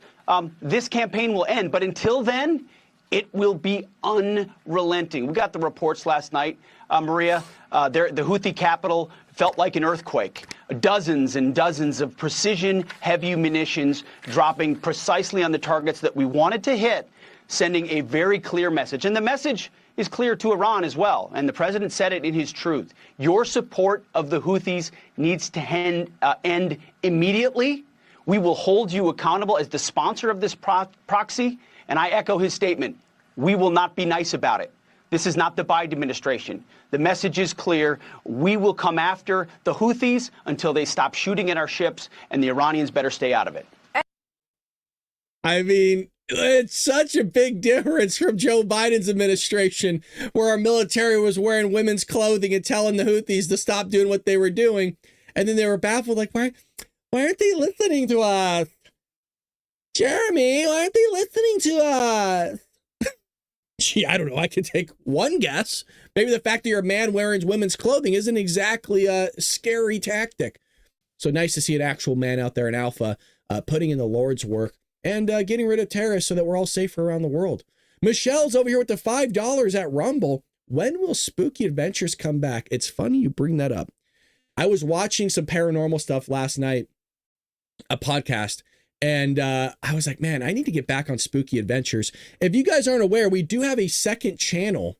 this campaign will end. But until then, it will be unrelenting. We got the reports last night, Maria. The Houthi capital felt like an earthquake. Dozens and dozens of precision heavy munitions dropping precisely on the targets that we wanted to hit, sending a very clear message. And the message is clear to Iran as well. And the president said it in his truth. Your support of the Houthis needs to end immediately. We will hold you accountable as the sponsor of this proxy. And I echo his statement. We will not be nice about it. This is not the Biden administration. The message is clear. We will come after the Houthis until they stop shooting at our ships, and the Iranians better stay out of it. I mean, it's such a big difference from Joe Biden's administration, where our military was wearing women's clothing and telling the Houthis to stop doing what they were doing. And then they were baffled, like, why aren't they listening to us? Jeremy, why aren't they listening to us? Gee, I don't know. I could take one guess. Maybe the fact that you're a man wearing women's clothing isn't exactly a scary tactic. So nice to see an actual man out there in Alpha putting in the Lord's work and getting rid of terrorists so that we're all safer around the world. Michelle's over here with the $5 at Rumble. When will Spooky Adventures come back? It's funny you bring that up. I was watching some paranormal stuff last night, a podcast, and I was like, man, I need to get back on Spooky Adventures. If you guys aren't aware, we do have a second channel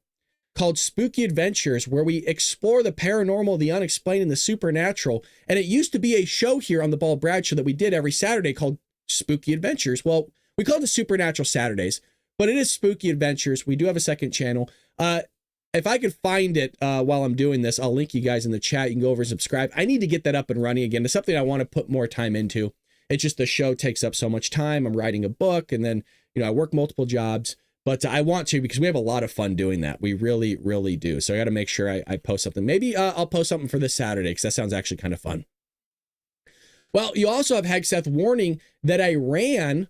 called Spooky Adventures where we explore the paranormal, the unexplained, and the supernatural. And it used to be a show here on the Bald Brad Show that we did every Saturday called Spooky Adventures. Well, we call it the Supernatural Saturdays, but it is Spooky Adventures. We do have a second channel. If I could find it while I'm doing this, I'll link you guys in the chat. You can go over and subscribe. I need to get that up and running again. It's something I want to put more time into. It's just the show takes up so much time. I'm writing a book, and then, you know, I work multiple jobs, but I want to because we have a lot of fun doing that. We really, really do. So I got to make sure I post something. Maybe I'll post something for this Saturday because that sounds actually kind of fun. Well, you also have Hegseth warning that Iran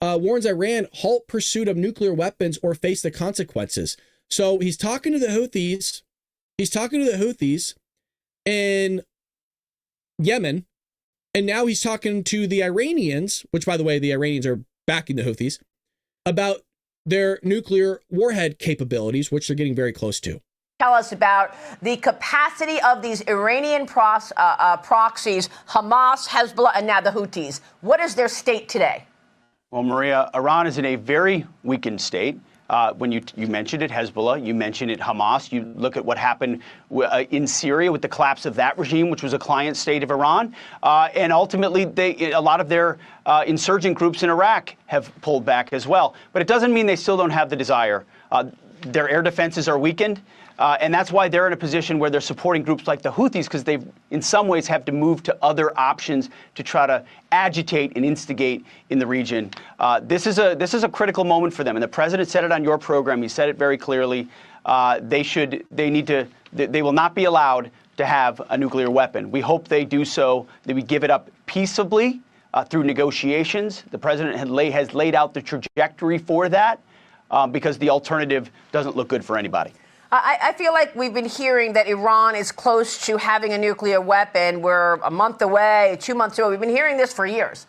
warns Iran halt pursuit of nuclear weapons or face the consequences. So he's talking to the Houthis. He's talking to the Houthis in Yemen. And now he's talking to the Iranians, which, by the way, the Iranians are backing the Houthis, about their nuclear warhead capabilities, which they're getting very close to. Tell us about the capacity of these Iranian proxies, Hamas, Hezbollah, and now the Houthis. What is their state today? Well, Maria, Iran is in a very weakened state. When you mentioned it, Hezbollah, you mentioned it, Hamas. You look at what happened in Syria with the collapse of that regime, which was a client state of Iran. And ultimately, a lot of their insurgent groups in Iraq have pulled back as well. But it doesn't mean they still don't have the desire. Their air defenses are weakened. And that's why they're in a position where they're supporting groups like the Houthis, because they've, in some ways, have to move to other options to try to agitate and instigate in the region. This is a critical moment for them. And the president said it on your program. He said it very clearly. They will not be allowed to have a nuclear weapon. We hope they do so, that we give it up peaceably through negotiations. The president has laid out the trajectory for that because the alternative doesn't look good for anybody. I feel like we've been hearing that Iran is close to having a nuclear weapon. We're a month away, 2 months away. We've been hearing this for years.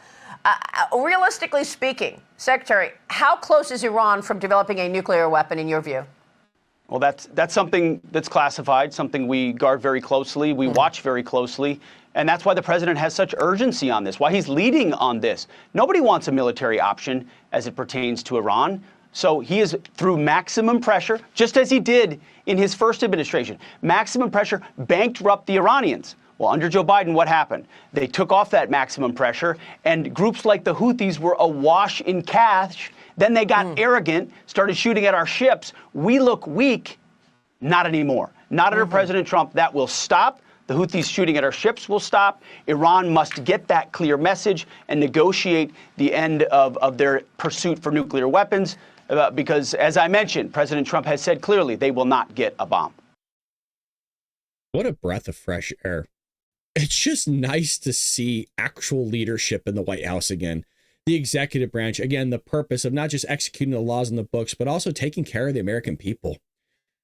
Realistically speaking, Secretary, how close is Iran from developing a nuclear weapon in your view? Well, that's something that's classified, something we guard very closely, we watch very closely, and that's why the president has such urgency on this, why he's leading on this. Nobody wants a military option as it pertains to Iran. So he is, through maximum pressure, just as he did in his first administration, maximum pressure bankrupt the Iranians. Well, under Joe Biden, what happened? They took off that maximum pressure, and groups like the Houthis were awash in cash. Then they got arrogant, started shooting at our ships. We look weak. Not anymore. Not under President Trump. That will stop. The Houthis shooting at our ships will stop. Iran must get that clear message and negotiate the end of their pursuit for nuclear weapons. Because, as I mentioned, President Trump has said clearly they will not get a bomb. What a breath of fresh air. It's just nice to see actual leadership in the White House again. The executive branch, again, the purpose of not just executing the laws in the books, but also taking care of the American people.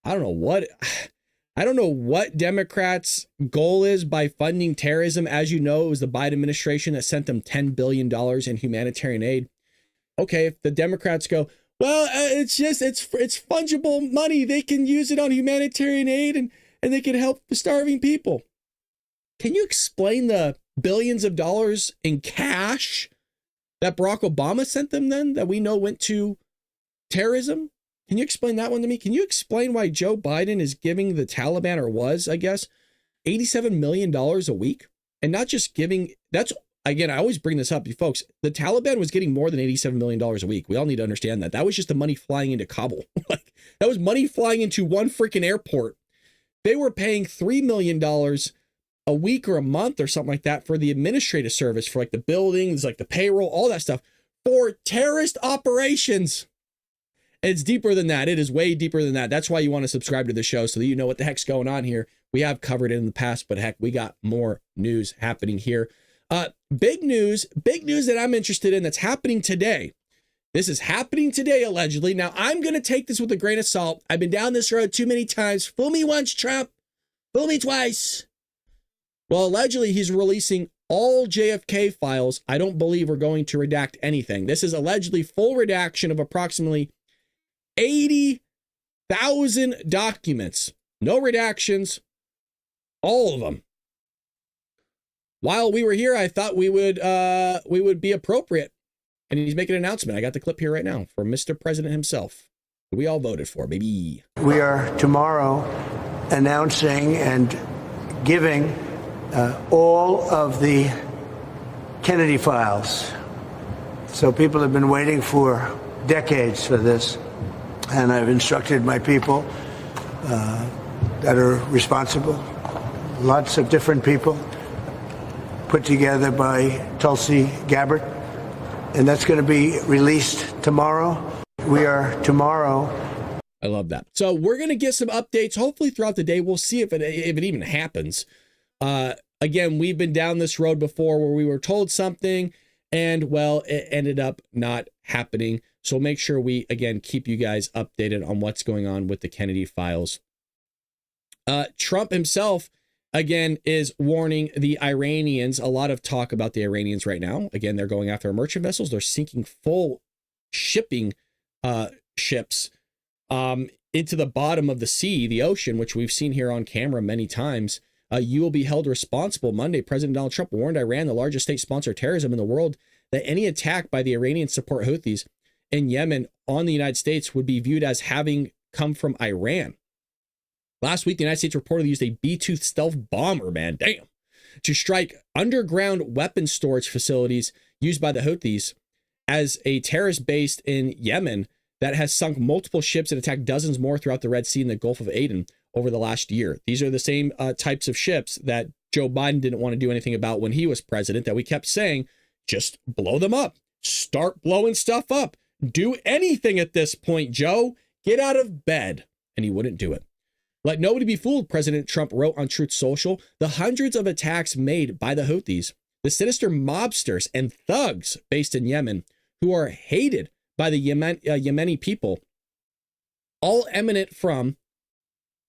I don't know what Democrats' goal is by funding terrorism. As you know, it was the Biden administration that sent them $10 billion in humanitarian aid. Okay, if the Democrats go, well, it's fungible money. They can use it on humanitarian aid and they can help the starving people. Can you explain the billions of dollars in cash that Barack Obama sent them then that we know went to terrorism? Can you explain that one to me? Can you explain why Joe Biden is giving the Taliban, or was, I guess, $87 million a week? And not just giving, that's again, I always bring this up, you folks. The Taliban was getting more than $87 million a week. We all need to understand that. That was just the money flying into Kabul. Like, that was money flying into one freaking airport. They were paying $3 million a week or a month or something like that for the administrative service, for like the buildings, like the payroll, all that stuff, for terrorist operations. And it's deeper than that. It is way deeper than that. That's why you want to subscribe to the show, so that you know what the heck's going on here. We have covered it in the past, but heck, we got more news happening here. Big news that I'm interested in that's happening today. This is happening today, allegedly. Now, I'm going to take this with a grain of salt. I've been down this road too many times. Fool me once, Trump. Fool me twice. Well, allegedly, he's releasing all JFK files. I don't believe we're going to redact anything. This is allegedly full redaction of approximately 80,000 documents. No redactions. All of them. While we were here, I thought we would be appropriate. And he's making an announcement. I got the clip here right now from Mr. President himself. We all voted for, baby. We are tomorrow announcing and giving all of the Kennedy files. So people have been waiting for decades for this. And I've instructed my people that are responsible, lots of different people, put together by Tulsi Gabbard, and that's going to be released tomorrow. We are tomorrow. I love that. So we're going to get some updates, hopefully throughout the day. We'll see if it even happens. Again, we've been down this road before where we were told something and, well, it ended up not happening. So make sure we, again, keep you guys updated on what's going on with the Kennedy files. Trump himself, again, is warning the Iranians. A lot of talk about the Iranians right now. Again, they're going after merchant vessels. They're sinking full shipping ships into the bottom of the sea, the ocean, which we've seen here on camera many times. You will be held responsible. Monday, President Donald Trump warned Iran, the largest state sponsor of terrorism in the world, that any attack by the Iranian support Houthis in Yemen on the United States would be viewed as having come from Iran. Last week, the United States reportedly used a B-2 stealth bomber, to strike underground weapons storage facilities used by the Houthis as a terrorist based in Yemen that has sunk multiple ships and attacked dozens more throughout the Red Sea and the Gulf of Aden over the last year. These are the same types of ships that Joe Biden didn't want to do anything about when he was president, that we kept saying, just blow them up, start blowing stuff up, do anything at this point, Joe, get out of bed. And he wouldn't do it. Let nobody be fooled, President Trump wrote on Truth Social. The hundreds of attacks made by the Houthis, the sinister mobsters and thugs based in Yemen, who are hated by the Yemeni people, all emanate from,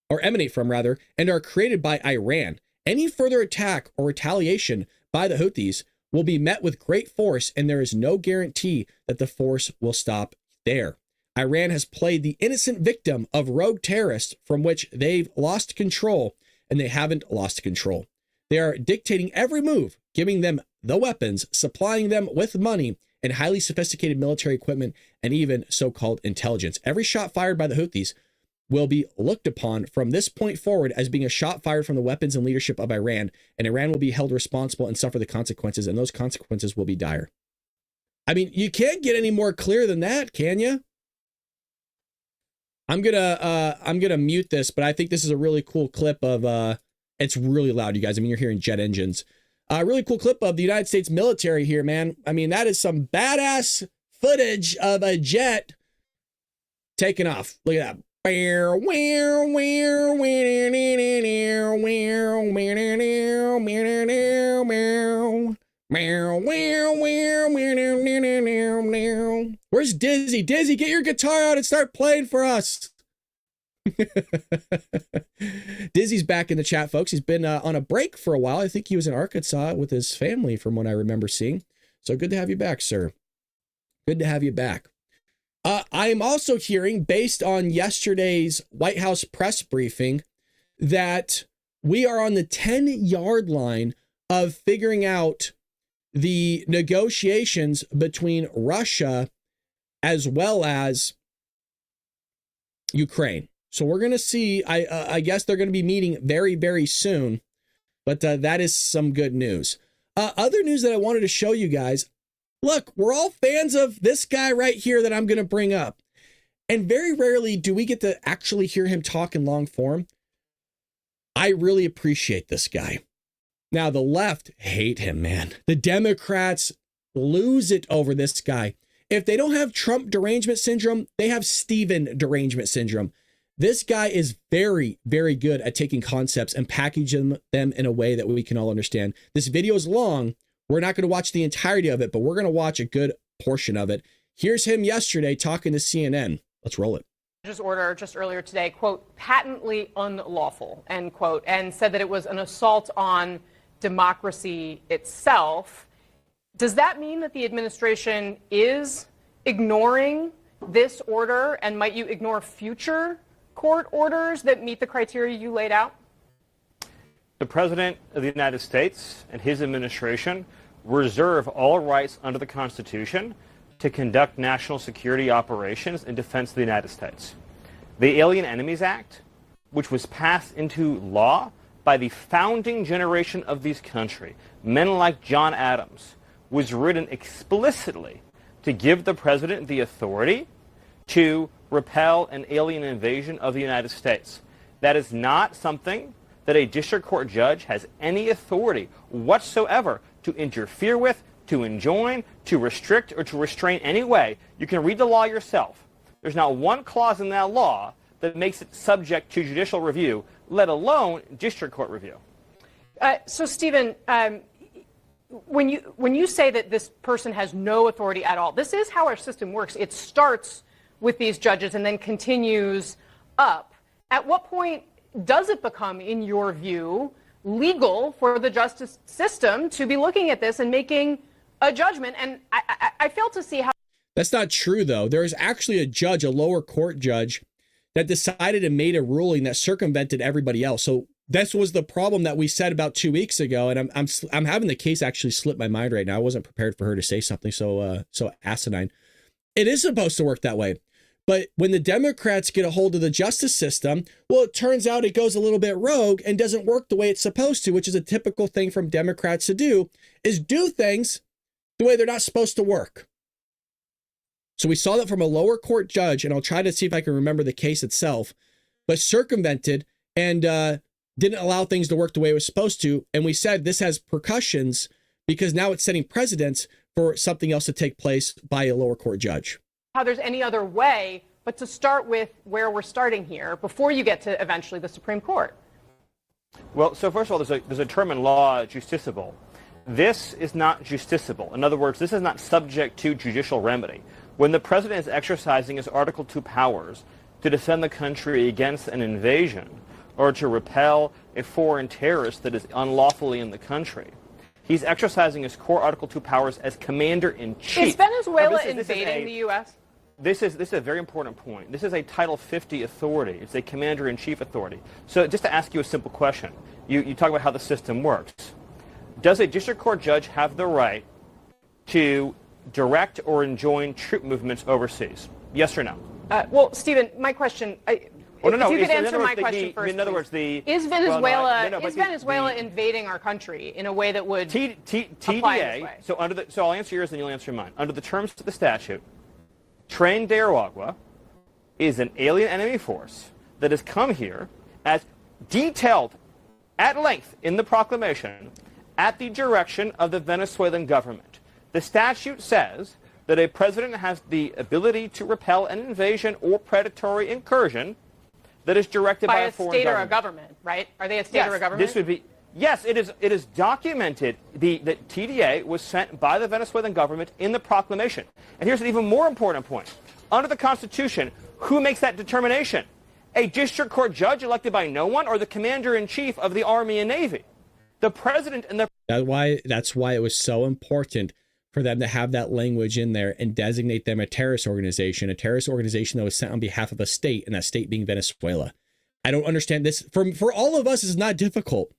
and are created by Iran. Any further attack or retaliation by the Houthis will be met with great force, and there is no guarantee that the force will stop there. Iran has played the innocent victim of rogue terrorists from which they've lost control, and they haven't lost control. They are dictating every move, giving them the weapons, supplying them with money and highly sophisticated military equipment, and even so-called intelligence. Every shot fired by the Houthis will be looked upon from this point forward as being a shot fired from the weapons and leadership of Iran, and Iran will be held responsible and suffer the consequences, and those consequences will be dire. I mean, you can't get any more clear than that, can you? I'm gonna mute this, but I think this is a really cool clip of it's really loud, you guys. I mean, you're hearing jet engines. A really cool clip of the United States military here, man. I mean, that is some badass footage of a jet taking off. Look at that. Where's Dizzy? Dizzy, get your guitar out and start playing for us. Dizzy's back in the chat, folks. He's been on a break for a while. I think he was in Arkansas with his family from what I remember seeing. So good to have you back, sir. Good to have you back. I am also hearing, based on yesterday's White House press briefing, that we are on the 10-yard line of figuring out the negotiations between Russia as well as Ukraine. So we're going to see, I guess they're going to be meeting very, very soon, but that is some good news. Other news that I wanted to show you guys. Look, we're all fans of this guy right here that I'm going to bring up. And very rarely do we get to actually hear him talk in long form. I really appreciate this guy. Now, the left hate him, man. The Democrats lose it over this guy. If they don't have Trump derangement syndrome, they have Stephen derangement syndrome. This guy is very, very good at taking concepts and packaging them in a way that we can all understand. This video is long. We're not going to watch the entirety of it, but we're going to watch a good portion of it. Here's him yesterday talking to CNN. Let's roll it. Judge's order just earlier today, quote, patently unlawful, end quote, and said that it was an assault on democracy itself. Does that mean that the administration is ignoring this order, and might you ignore future court orders that meet the criteria you laid out? The President of the United States and his administration reserve all rights under the Constitution to conduct national security operations in defense of the United States. The Alien Enemies Act, which was passed into law by the founding generation of this country, men like John Adams, was written explicitly to give the President the authority to repel an alien invasion of the United States. That is not something that a district court judge has any authority whatsoever to interfere with, to enjoin, to restrict, or to restrain any way. You can read the law yourself. There's not one clause in that law that makes it subject to judicial review, let alone district court review. So, Stephen, when you say that this person has no authority at all, this is how our system works. It starts with these judges and then continues up. At what point does it become, in your view, legal for the justice system to be looking at this and making a judgment? And I fail to see how. That's not true, though. There is actually a judge, a lower court judge, that decided and made a ruling that circumvented everybody else. So this was the problem that we said about 2 weeks ago, and I'm having the case actually slip my mind right now. I wasn't prepared for her to say something so asinine. It is supposed to work that way. But when the Democrats get a hold of the justice system, well, it turns out it goes a little bit rogue and doesn't work the way it's supposed to, which is a typical thing from Democrats to do, is do things the way they're not supposed to work. So we saw that from a lower court judge, and I'll try to see if I can remember the case itself, but circumvented and didn't allow things to work the way it was supposed to. And we said this has repercussions because now it's setting precedents for something else to take place by a lower court judge. How there's any other way but to start with where we're starting here before you get to eventually the Supreme Court? Well, so first of all, there's a term in law, justiciable. This is not justiciable. In other words, this is not subject to judicial remedy. When the president is exercising his Article 2 powers to defend the country against an invasion or to repel a foreign terrorist that is unlawfully in the country, he's exercising his core Article 2 powers as commander-in-chief. Is Venezuela invading the U.S.? This is a very important point. This is a Title 50 authority. It's a commander-in-chief authority. So just to ask you a simple question, you talk about how the system works. Does a district court judge have the right to direct or enjoin troop movements overseas? Yes or no? Well, Stephen, my question, if you could answer my question first, in other words, is Venezuela invading our country in a way that would apply this way? So I'll answer yours and you'll answer mine. Under the terms of the statute, Tren de Aragua is an alien enemy force that has come here as detailed at length in the proclamation at the direction of the Venezuelan government. The statute says that a president has the ability to repel an invasion or predatory incursion that is directed by a foreign state government. or a government, right? Are they a state or a government? This would be, yes, it is documented. The TDA was sent by the Venezuelan government in the proclamation. And here's an even more important point. Under the Constitution, who makes that determination? A district court judge elected by no one or the commander-in-chief of the Army and Navy? The president and the... That's why it was so important for them to have that language in there and designate them a terrorist organization that was sent on behalf of a state, and that state being Venezuela. I don't understand this. For all of us, it's not difficult.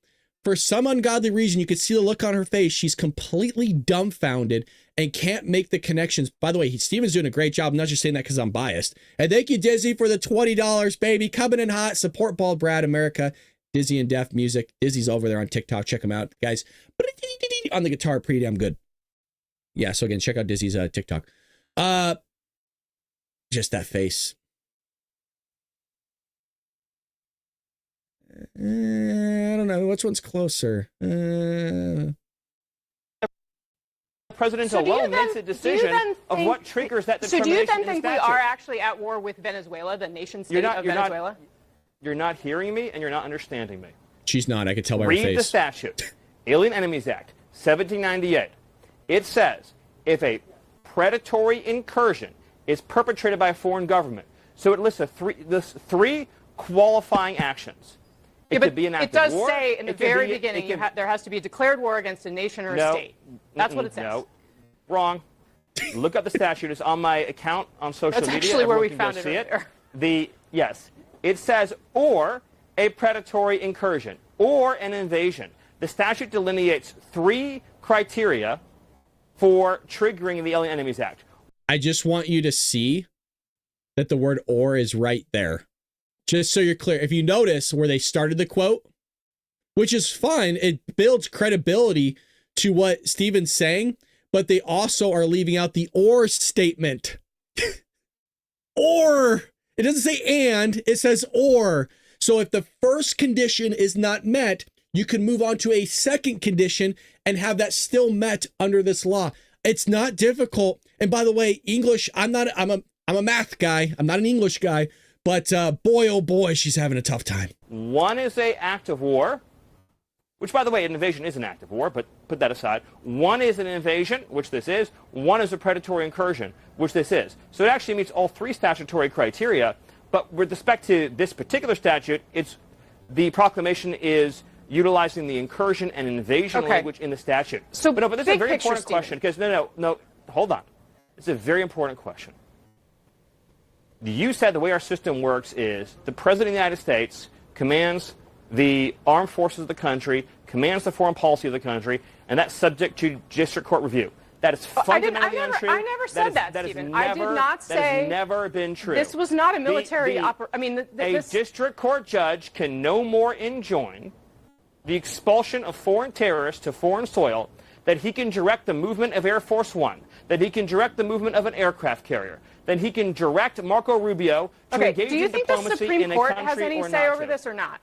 For some ungodly reason, you could see the look on her face. She's completely dumbfounded and can't make the connections. By the way, Steven's doing a great job. I'm not just saying that because I'm biased. And thank you, Dizzy, for the $20, baby. Coming in hot. Support Bald Brad America. Dizzy and Deaf Music. Dizzy's over there on TikTok. Check him out, guys. But on the guitar pretty damn good. Yeah, so again, check out Dizzy's TikTok. Just that face. I don't know. Which one's closer? The president alone makes a decision of what triggers that determination. So do you then in the think we statute. are actually at war with Venezuela, the nation state of Venezuela? You're not hearing me, and you're not understanding me. She's not. I can tell by her face. Read the statute. Alien Enemies Act, 1798. It says, if a predatory incursion is perpetrated by a foreign government, so it lists three qualifying actions. It could be an act it does of war. say in the very beginning there has to be a declared war against a nation or a state. That's what it says. No, wrong. Look up the statute. It's on my account on social media. That's actually where we Everyone found can it go see it. Yes, it says or a predatory incursion or an invasion. The statute delineates three criteria for triggering the Alien Enemies Act. I just want you to see that the word or is right there. Just so you're clear. If you notice where they started the quote, which is fine, it builds credibility to what Stephen's saying, but they also are leaving out the or statement. Or. It doesn't say and, it says or. So if the first condition is not met, you can move on to a second condition and have that still met under this law. It's not difficult. And by the way, English, I'm a math guy. I'm not an English guy, but boy, oh boy, she's having a tough time. One is an act of war, which, by the way, an invasion is an act of war, but put that aside. One is an invasion, which this is. One is a predatory incursion, which this is. So it actually meets all three statutory criteria. But with respect to this particular statute, the proclamation is utilizing the incursion and invasion language in the statute. So, but this is a very important question, because no, hold on. It's a very important question. You said the way our system works is the President of the United States commands the armed forces of the country, commands the foreign policy of the country, and that's subject to district court review. That is fundamentally untrue. I never said that, Stephen. I did not say. That has never been true. This was not a military operation. A district court judge can no more enjoin the expulsion of foreign terrorists to foreign soil that he can direct the movement of Air Force One, that he can direct the movement of an aircraft carrier, that he can direct Marco Rubio to engage in diplomacy in a country or not. Do you think the Supreme Court has any say over this or not?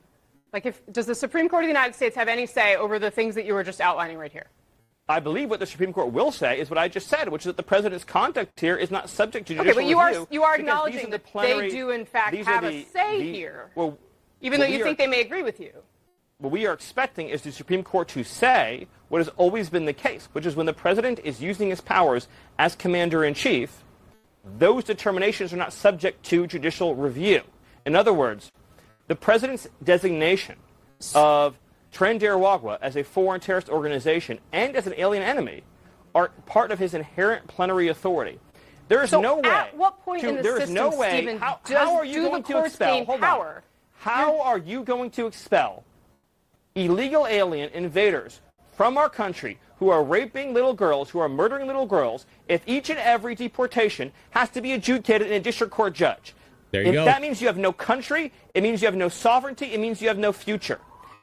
Does the Supreme Court of the United States have any say over the things that you were just outlining right here? I believe what the Supreme Court will say is what I just said, which is that the president's conduct here is not subject to judicial review. Okay, but you are acknowledging that they do, in fact, have a say here, even though you think they may agree with you. What we are expecting is the Supreme Court to say what has always been the case, which is when the president is using his powers as commander-in-chief, those determinations are not subject to judicial review. In other words, the president's designation of Trinidad as a foreign terrorist organization and as an alien enemy are part of his inherent plenary authority. There is no way. At what point in the system, Stephen, how are you going to expel? Hold on. How are you going to expel illegal alien invaders from our country who are raping little girls, who are murdering little girls, if each and every deportation has to be adjudicated in a district court judge? There you go. That means you have no country. It means you have no sovereignty. It means you have no future.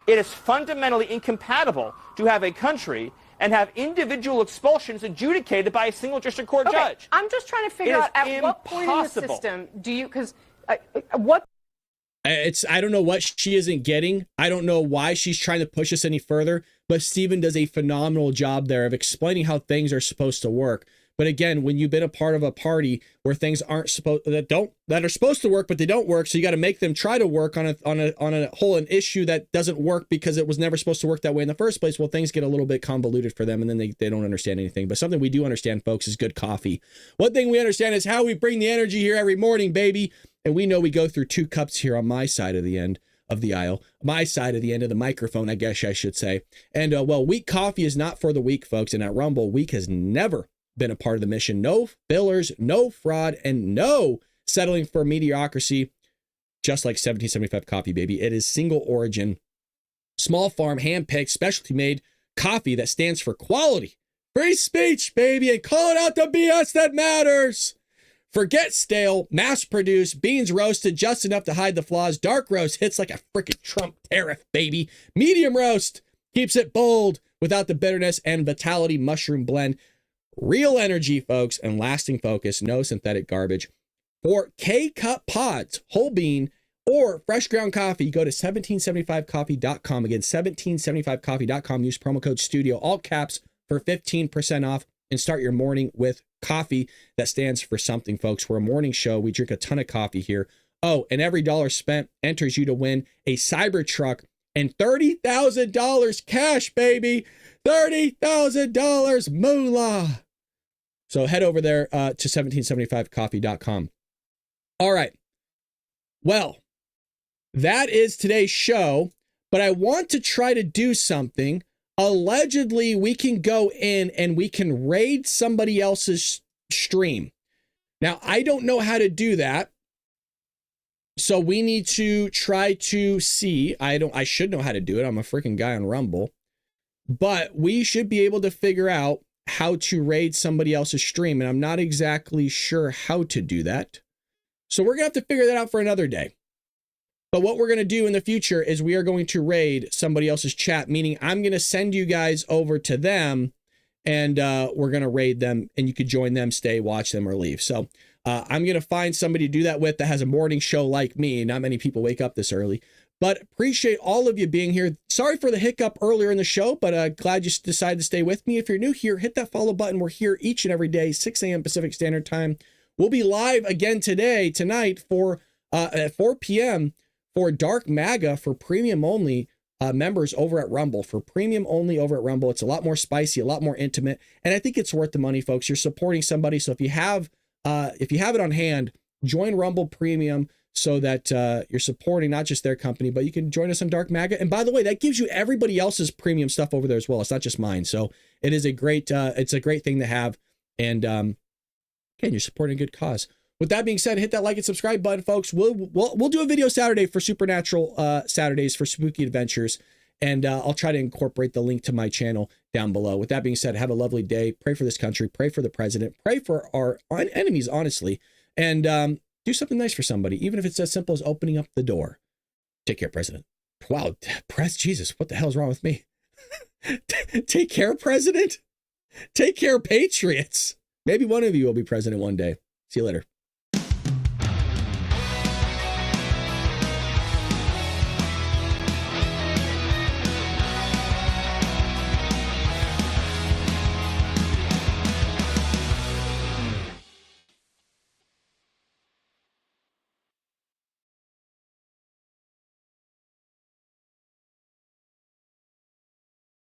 It is fundamentally incompatible to have a country and have individual expulsions adjudicated by a single district court judge. I'm just trying to figure out at what point in the system do you, I don't know what she isn't getting. I don't know why she's trying to push us any further, but Stephen does a phenomenal job there of explaining how things are supposed to work. But again, when you've been a part of a party where things aren't that are supposed to work, but they don't work, so you got to make them try to work on an issue that doesn't work because it was never supposed to work that way in the first place. Well, things get a little bit convoluted for them, and then they don't understand anything. But something we do understand, folks, is good coffee. One thing we understand is how we bring the energy here every morning, baby. And we know we go through 2 cups here on my side of the end of the aisle, my side of the end of the microphone, I guess I should say. And weak coffee is not for the weak, folks. And at Rumble, weak has never been a part of the mission. No fillers, no fraud, and no settling for mediocrity, just like 1775 coffee, baby. It is single origin, small farm, hand-picked, specialty made coffee that stands for quality, free speech, baby, and call it out the BS that matters. Forget stale, mass-produced, beans roasted just enough to hide the flaws. Dark roast hits like a freaking Trump tariff, baby. Medium roast keeps it bold without the bitterness and vitality mushroom blend. Real energy, folks, and lasting focus. No synthetic garbage. For K-Cup pods, whole bean, or fresh ground coffee, go to 1775coffee.com. Again, 1775coffee.com. Use promo code STUDIO, all caps, for 15% off, and start your morning with coffee. That stands for something, folks. We're a morning show. We drink a ton of coffee here. Oh, and every dollar spent enters you to win a Cybertruck and $30,000 cash, baby. $30,000 moolah. So head over there to 1775coffee.com. All right. Well, that is today's show, but I want to try to do something. Allegedly, we can go in and we can raid somebody else's stream. Now, I don't know how to do that. So we need to try to see. I should know how to do it. I'm a freaking guy on Rumble. But we should be able to figure out how to raid somebody else's stream. And I'm not exactly sure how to do that. So we're going to have to figure that out for another day. But what we're going to do in the future is we are going to raid somebody else's chat, meaning I'm going to send you guys over to them and we're going to raid them and you could join them, stay, watch them, or leave. So I'm going to find somebody to do that with that has a morning show like me. Not many people wake up this early, but appreciate all of you being here. Sorry for the hiccup earlier in the show, but glad you decided to stay with me. If you're new here, hit that follow button. We're here each and every day, 6 a.m. Pacific Standard Time. We'll be live again tonight for at 4 p.m. for Dark MAGA for premium only members over at Rumble. For premium only over at Rumble, it's a lot more spicy, a lot more intimate, and I think it's worth the money, folks. You're supporting somebody, so if you have it on hand, join Rumble Premium so that you're supporting not just their company, but you can join us on Dark MAGA. And by the way, that gives you everybody else's premium stuff over there as well. It's not just mine, so it is a great thing to have. And again, you're supporting a good cause. With that being said, hit that like and subscribe button, folks. We'll do a video Saturday for Supernatural Saturdays for Spooky Adventures, and I'll try to incorporate the link to my channel down below. With that being said, have a lovely day. Pray for this country. Pray for the president. Pray for our enemies, honestly, and do something nice for somebody, even if it's as simple as opening up the door. Take care, President. Wow, Jesus, what the hell's wrong with me? Take care, President. Take care, Patriots. Maybe one of you will be president one day. See you later.